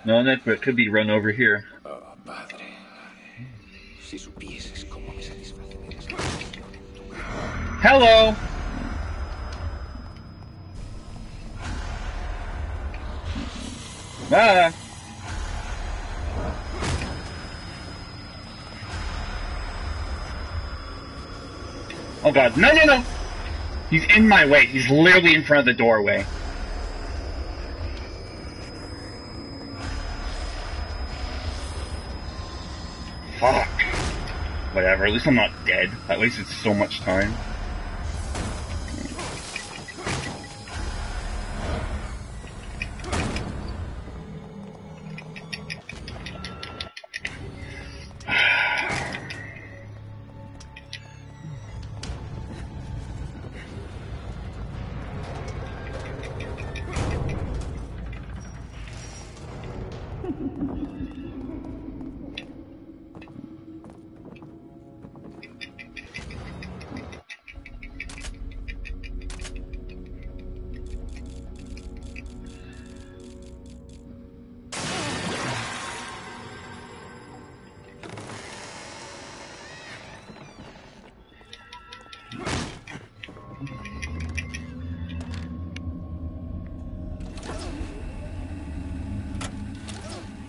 No, but it could be run over here. Oh, padre. Si supieses cómo me satisface ver esa Hello! Ah! Oh god, no, no, no! He's in my way. He's literally in front of the doorway. Fuck. Whatever, at least I'm not dead. At least it's so much time.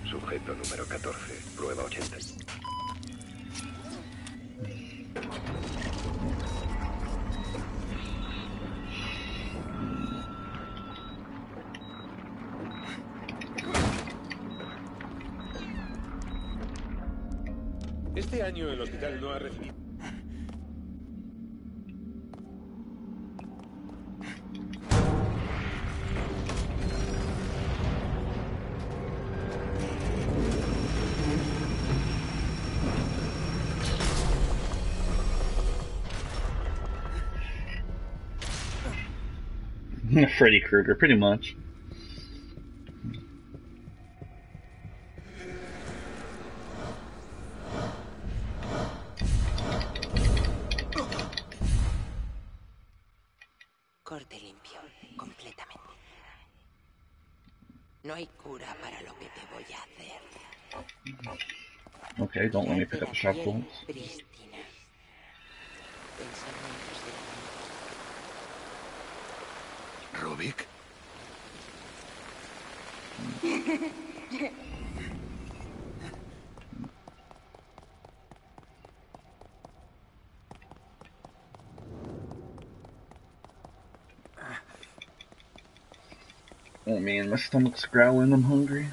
Sujeto número 14, prueba 80. Este año el hospital no ha recibido... Freddy Krueger, pretty much. Corte limpio, completamente. No hay cura para lo que te voy a hacer. Okay, don't let me pick up the shop tools. Prístina. Pensamientos de ¿Rubik? Oh man, my stomach's growling, I'm hungry.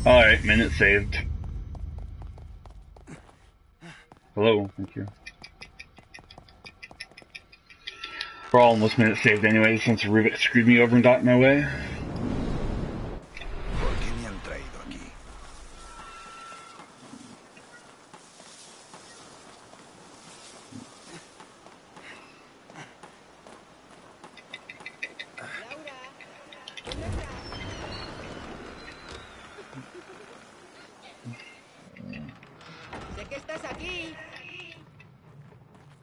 Alright, minute saved. Hello, thank you. We're all almost minute saved anyway, since Rubik screwed me over and got in my way. ¿Por qué me han traído aquí? Sé que estás aquí.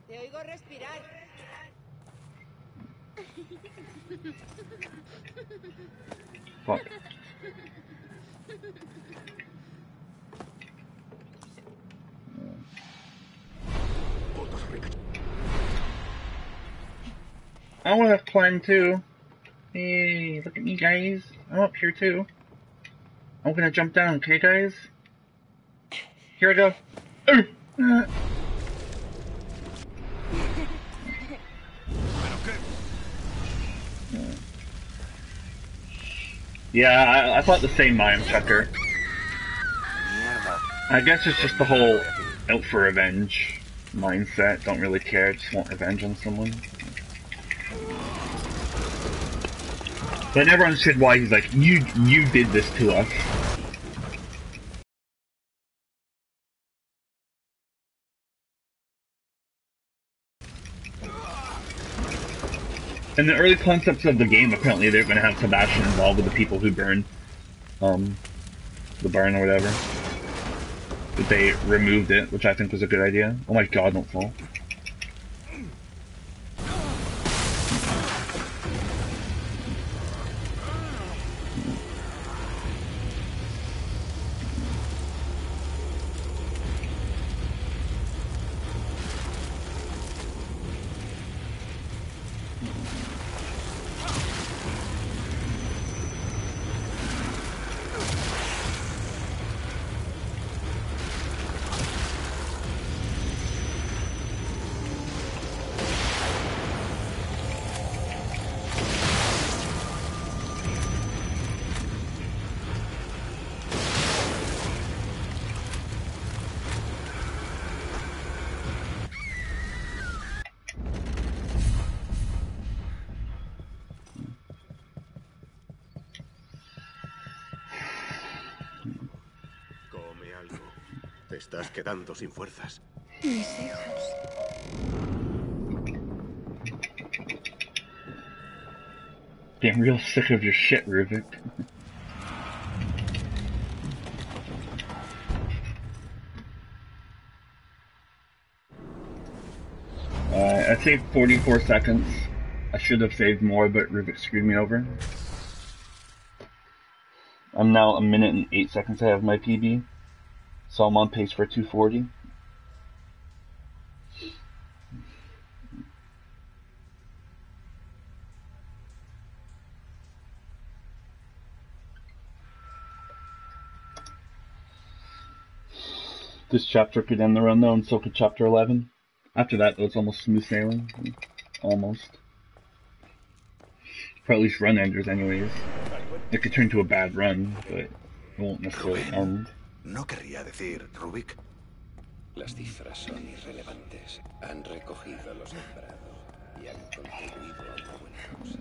Te oigo respirar. Fuck. I want to climb too. Hey, look at me, guys. I'm up here too. I'm gonna jump down, okay, guys? Here I go. Yeah, I thought the same, Mime Chucker. I guess it's just the whole out for revenge mindset. Don't really care, just want revenge on someone. But I never understood why he's like, you did this to us. In the early concepts of the game, apparently they're gonna have Sebastian involved with the people who burn, the barn or whatever. But they removed it, which I think was a good idea. Oh my god, don't fall. Te estás quedando sin fuerzas. Mis hijos. Getting real sick of your shit, Rubik. I saved 44 seconds. I should have saved more, but Rubik screwed me over. I'm now 1 minute and 8 seconds ahead of my PB, so I'm on pace for 240. This chapter could end the run though, and so could chapter 11. After that, though, it's almost smooth sailing. Almost. For at least run enders, anyways. It could turn to a bad run, but it won't necessarily end. ¿No querría decir Rubik? Las cifras son irrelevantes. Han recogido los sembrados y han contribuido a una buena causa.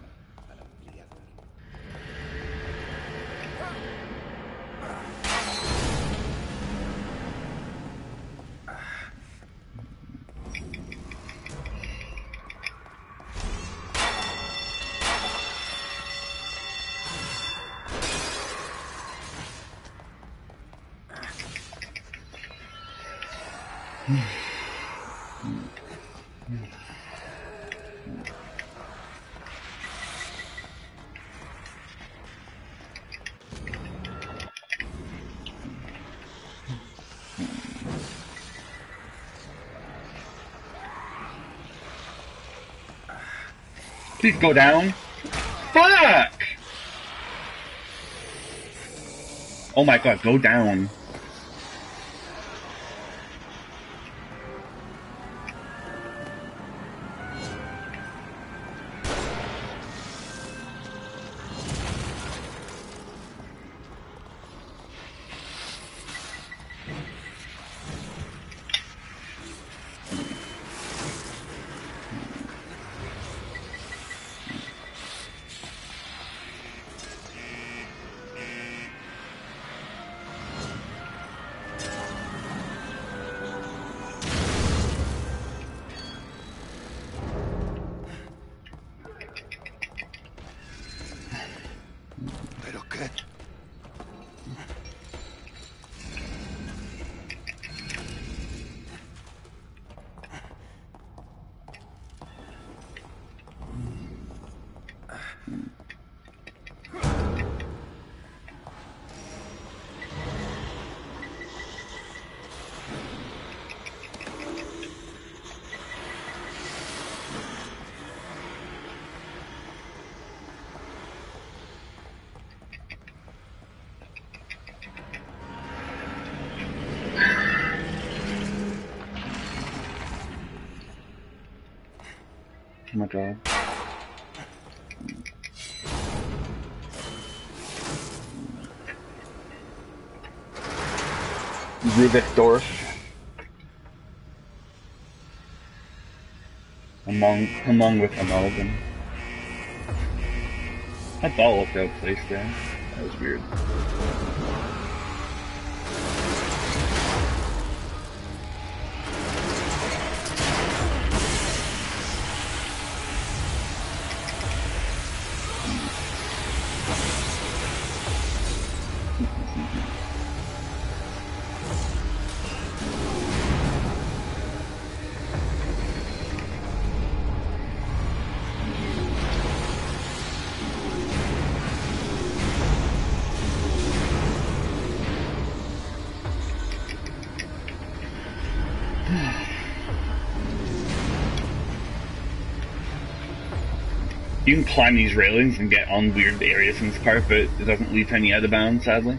Han ampliado Please go down. Fuck! Oh my god, go down. Oh my god. Rubik Dorf. Among with Amalgam. That ball looked out of place there. That was weird. You can climb these railings and get on weird areas in this part, but it doesn't lead to any out of bounds, sadly.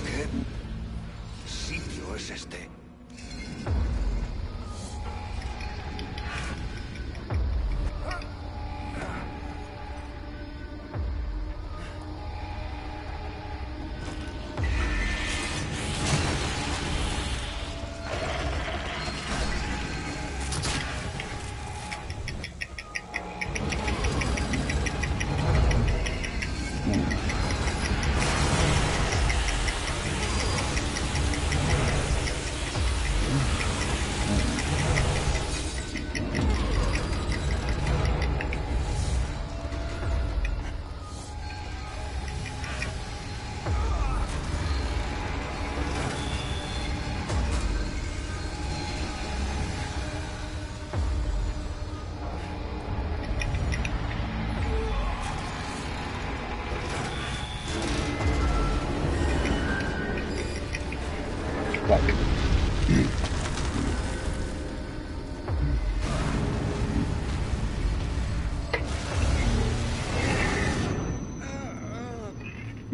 ¿Qué sitio es este?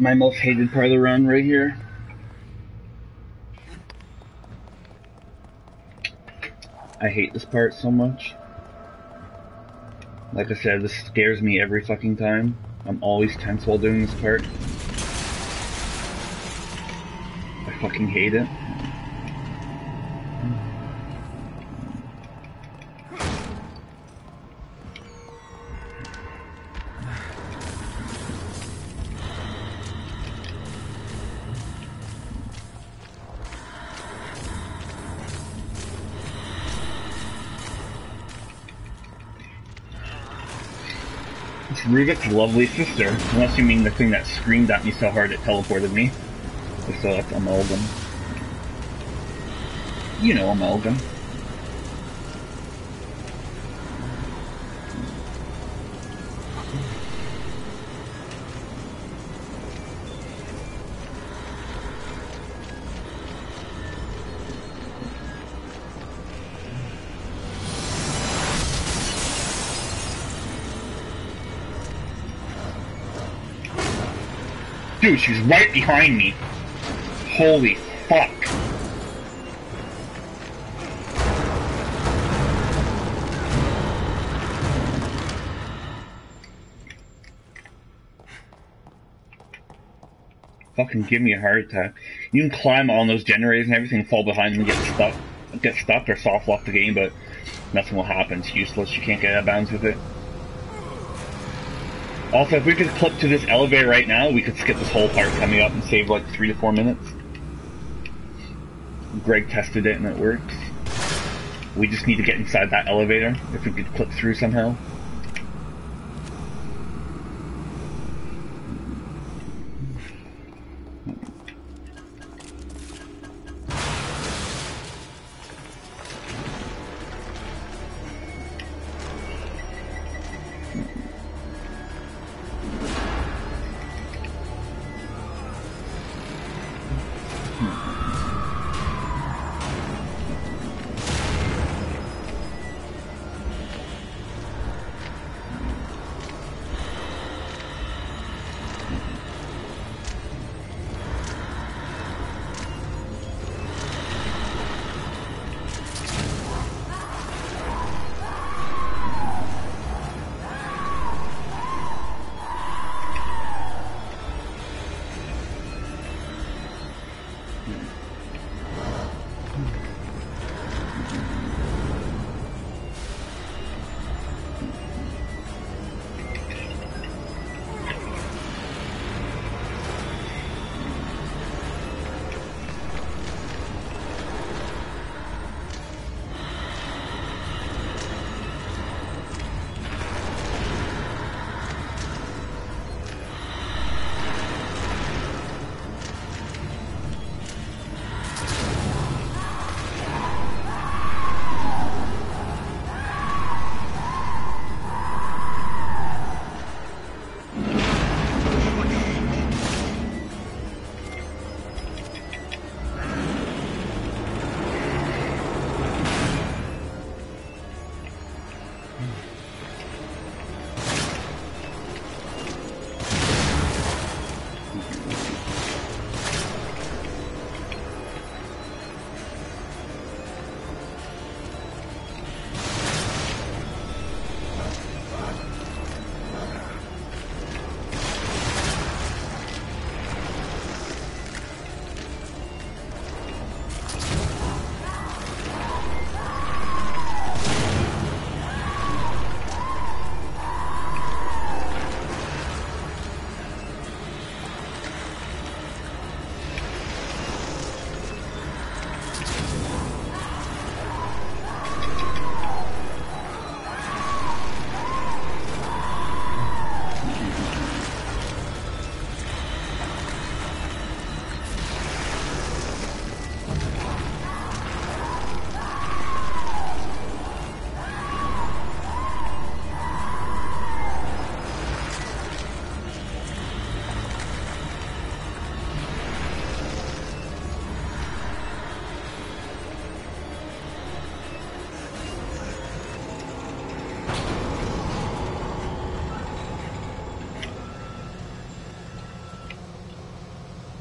my most hated part of the run right here. I hate this part so much. Like I said, this scares me every fucking time. I'm always tense while doing this part. I fucking hate it. It's Rubik's lovely sister, unless you mean the thing that screamed at me so hard it teleported me. So that's Amalgam. You know Amalgam. Dude, she's right behind me. Holy fuck. Fucking give me a heart attack. You can climb on those generators and everything, fall behind them, get stuck or soft lock the game, but nothing will happen. It's useless. You can't get out of bounds with it. Also, if we could clip to this elevator right now, we could skip this whole part coming up and save like 3 to 4 minutes. Greg tested it and it works. We just need to get inside that elevator, if we could clip through somehow.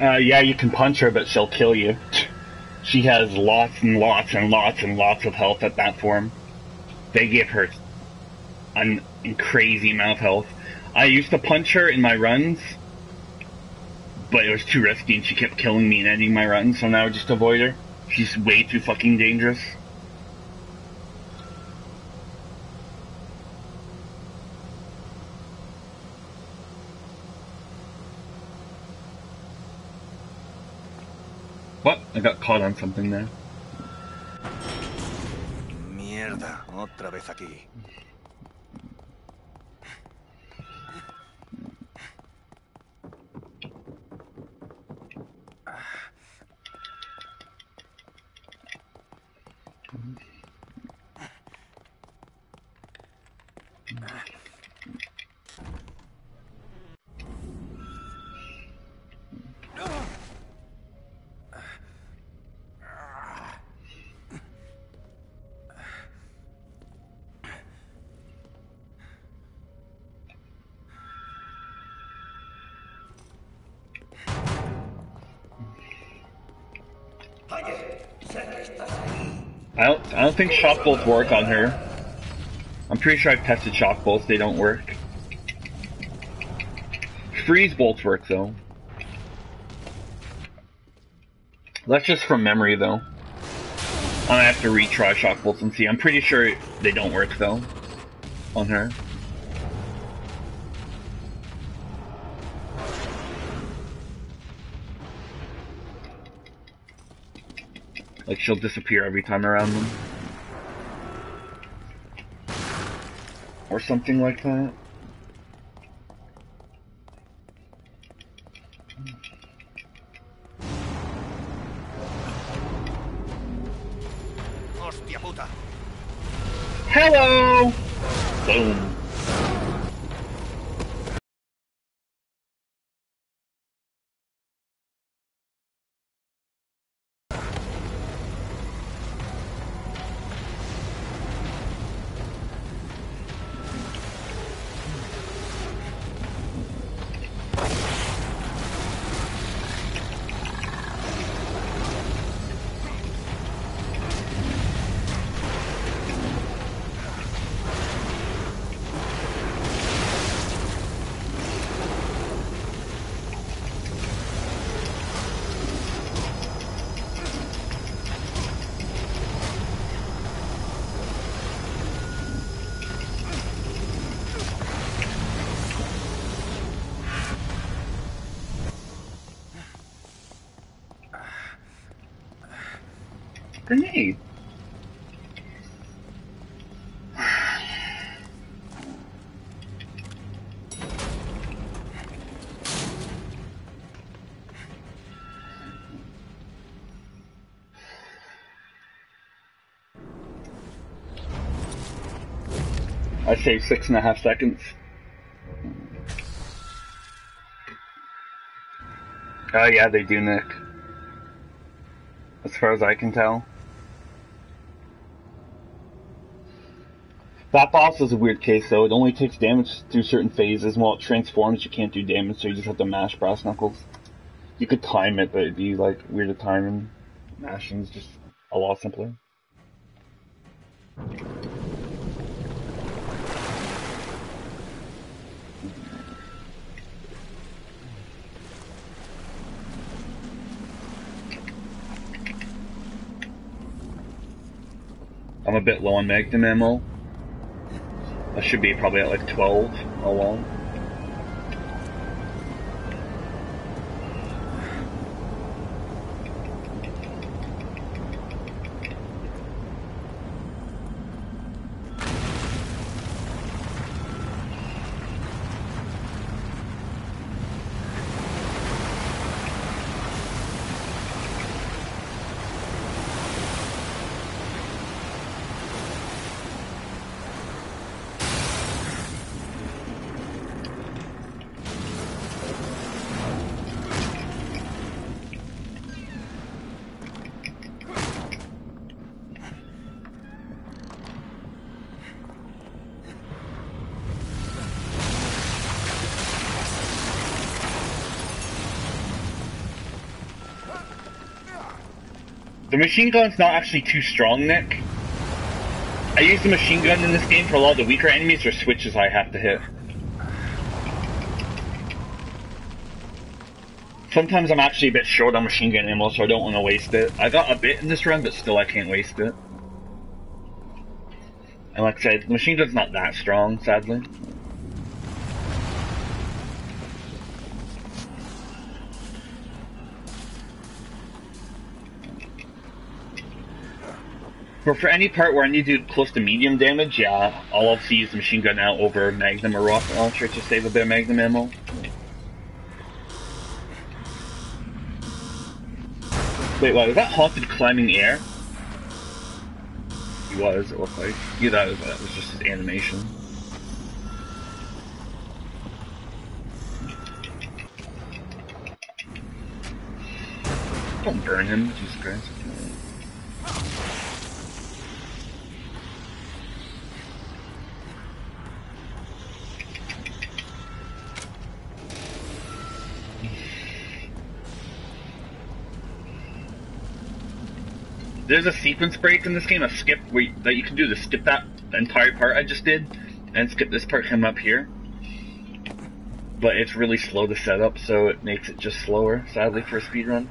Yeah, you can punch her, but she'll kill you. She has lots and lots and lots and lots of health at that form. They give her a crazy amount of health. I used to punch her in my runs, but it was too risky and she kept killing me and ending my runs, so now I just avoid her. She's way too fucking dangerous. What? I got caught on something there. Mierda, otra vez aquí. I don't think shock bolts work on her. I'm pretty sure I've tested shock bolts, they don't work. Freeze bolts work though. That's just from memory though. I'm gonna have to retry shock bolts and see. I'm pretty sure they don't work though on her. Like she'll disappear every time around them. Or something like that. Hostia puta. Hello! Boom. Grenade. I saved 6.5 seconds. Oh yeah, they do, Nick. As far as I can tell. That boss is a weird case though. It only takes damage through certain phases, and while it transforms you can't do damage, so you just have to mash brass knuckles. You could time it, but it'd be like weird to time, and mashing's just a lot simpler. I'm a bit low on Magnum ammo. I should be probably at like 12 alone. The machine gun's not actually too strong, Nick. I use the machine gun in this game for a lot of the weaker enemies or switches I have to hit. Sometimes I'm actually a bit short on machine gun ammo, so I don't want to waste it. I got a bit in this run, but still I can't waste it. And like I said, the machine gun's not that strong, sadly. But for any part where I need to do close to medium damage, yeah, I'll obviously use the machine gun now over Magnum or rocket launcher to save a bit of Magnum ammo. Wait, what, was that Haunted climbing air? He was, it looked like. Yeah, that was just his animation. Don't burn him, Jesus Christ. There's a sequence break in this game, a skip that you can do to skip that entire part I just did, and skip this part come up here. But it's really slow to set up, so it makes it just slower, sadly, for a speedrun.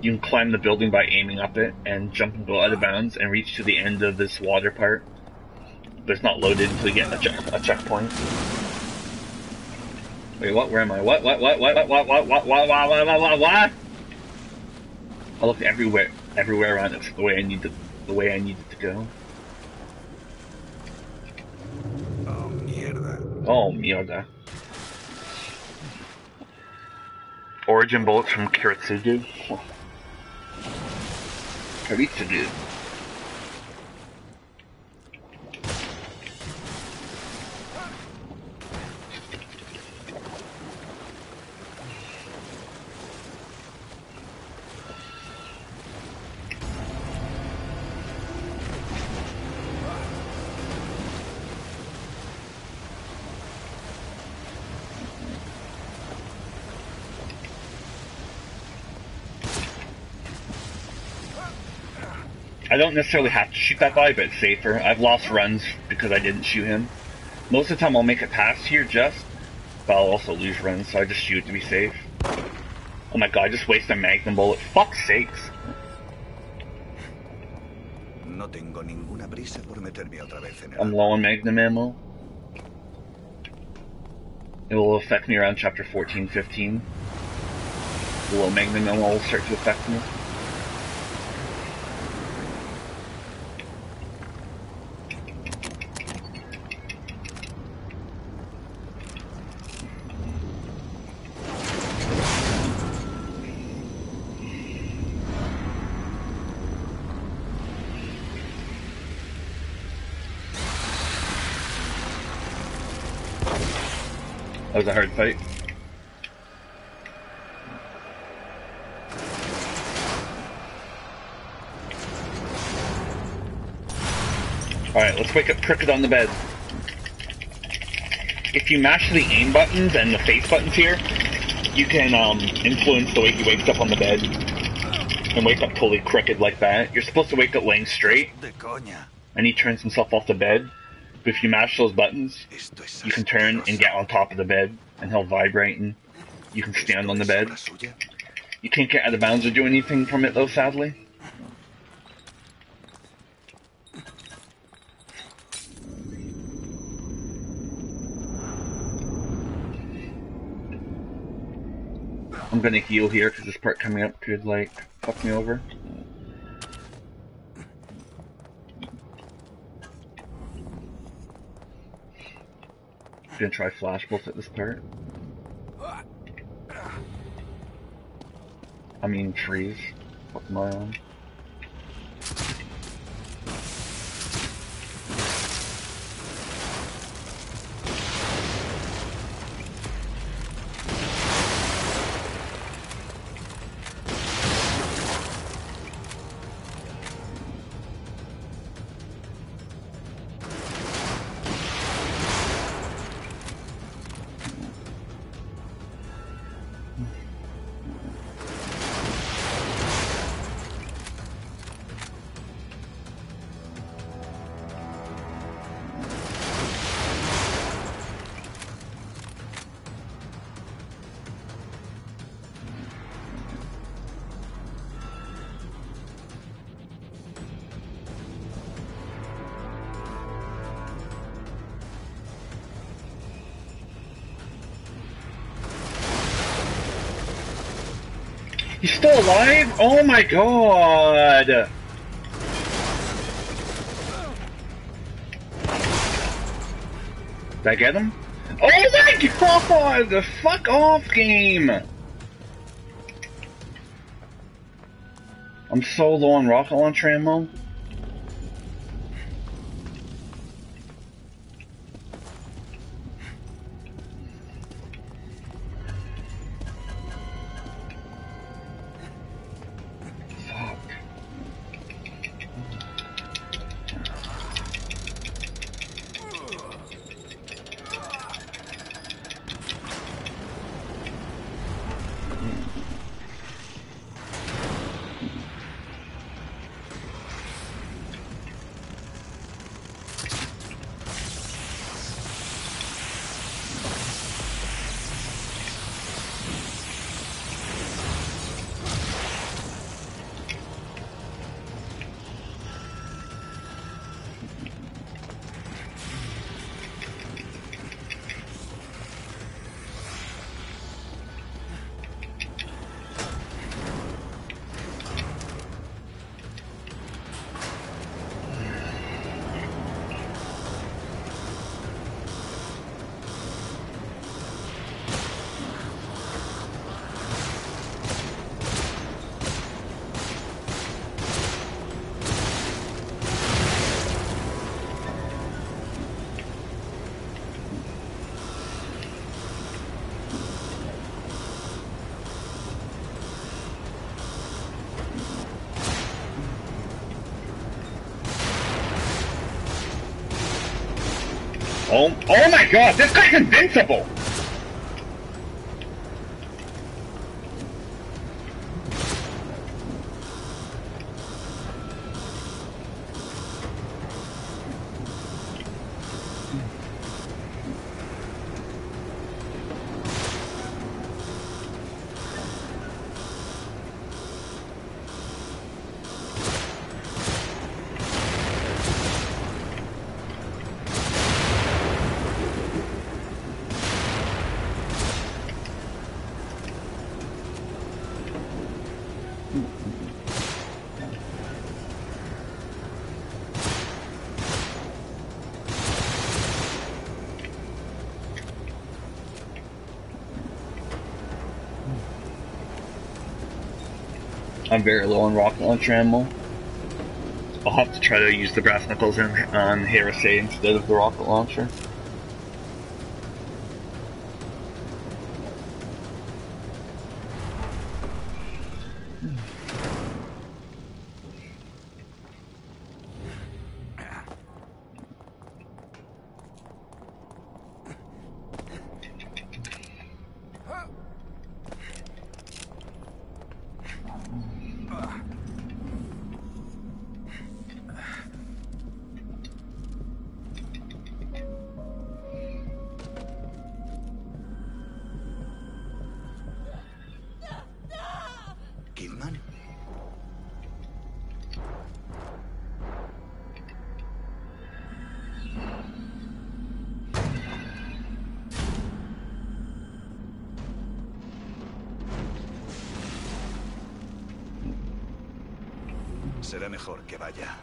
You can climb the building by aiming up it, and jump and go out of bounds, and reach to the end of this water part. But it's not loaded until you get a checkpoint. Wait, what? Where am I? What? I looked everywhere around it the way I needed to go. Oh, mierda. Oh, mierda. Origin bullets from Kiritsugu. Kiritsugu. I don't necessarily have to shoot that guy, but it's safer. I've lost runs because I didn't shoot him. Most of the time I'll make it past here but I'll also lose runs, so I just shoot to be safe. Oh my god, I just wasted a Magnum bullet. Fuck's sakes. No tengo ninguna prisa por meterme otra vez en el... I'm low on Magnum ammo. It will affect me around chapter 14, 15. The low Magnum ammo will start to affect me. That was a hard fight. Alright, let's wake up Cricket on the bed. If you mash the aim buttons and the face buttons here, you can influence the way he wakes up on the bed. And wake up totally crooked like that. You're supposed to wake up laying straight. And he turns himself off the bed. But if you mash those buttons, you can turn and get on top of the bed, and he'll vibrate, and you can stand on the bed. You can't get out of bounds or do anything from it, though, sadly. I'm gonna heal here, because this part coming up could, like, fuck me over. Gonna try flash bolt at this part. I mean freeze. Fuck my own. He's still alive? Oh my god! Did I get him? Oh my god! Fuck off, game! I'm so low on rocket launcher ammo. Oh my god, this guy's invincible! I'm very low on rocket launcher ammo. I'll have to try to use the brass knuckles on Heresy instead of the rocket launcher. Será mejor que vaya.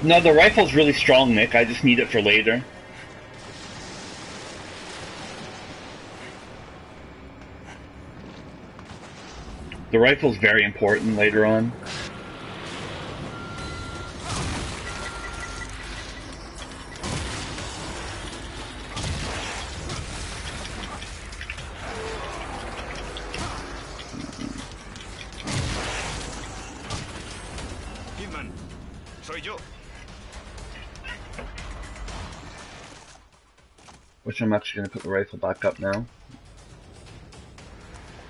No, the rifle's really strong, Nick. I just need it for later. The rifle's very important later on. Kidman, soy yo. Which I'm actually going to put the rifle back up now.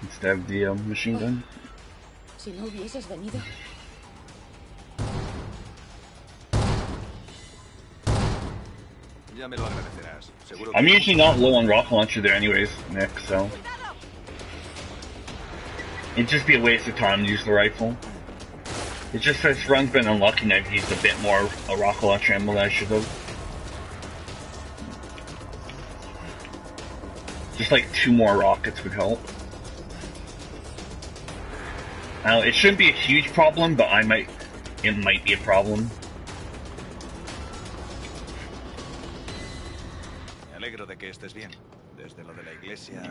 Instead of the machine gun. Si no hubieses venido. Ya me lo agradecerás. Seguro I'm que... usually not low on rocket launcher there anyways, Nick, so... It'd just be a waste of time to use the rifle. It's just this run's been unlucky and I've used a bit more rocket launcher ammo than I should have. Just like 2 more rockets would help. Now, it shouldn't be a huge problem, but it might be a problem. Me alegro de que estés bien. Desde lo de la iglesia...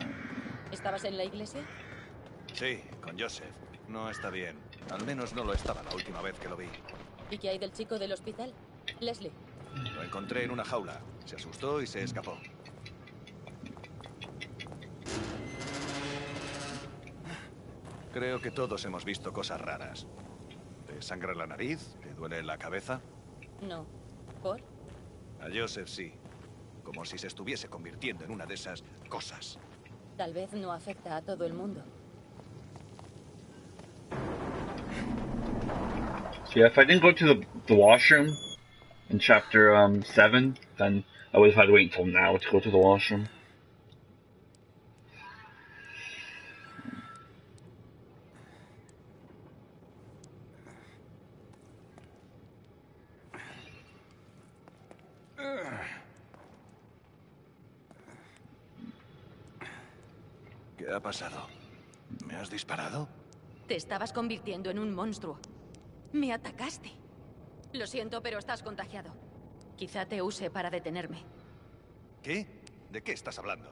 ¿Estabas en la iglesia? Sí, con Joseph. No está bien. Al menos no lo estaba la última vez que lo vi. ¿Y qué hay del chico del hospital? Leslie. Lo encontré en una jaula. Se asustó y se escapó. Creo que todos hemos visto cosas raras. ¿Te sangra la nariz? ¿Te duele la cabeza? No. ¿Por? A Joseph sí. Como si se estuviese convirtiendo en una de esas cosas. Tal vez no afecta a todo el mundo. So yeah, if I didn't go to the washroom in chapter 7, then I would have had to wait until now to go to the washroom. ¿Qué ha pasado? ¿Me has disparado? Te estabas convirtiendo en un monstruo. Me atacaste. Lo siento, pero estás contagiado. Quizá te use para detenerme. ¿Qué? ¿De qué estás hablando?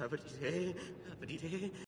Abriré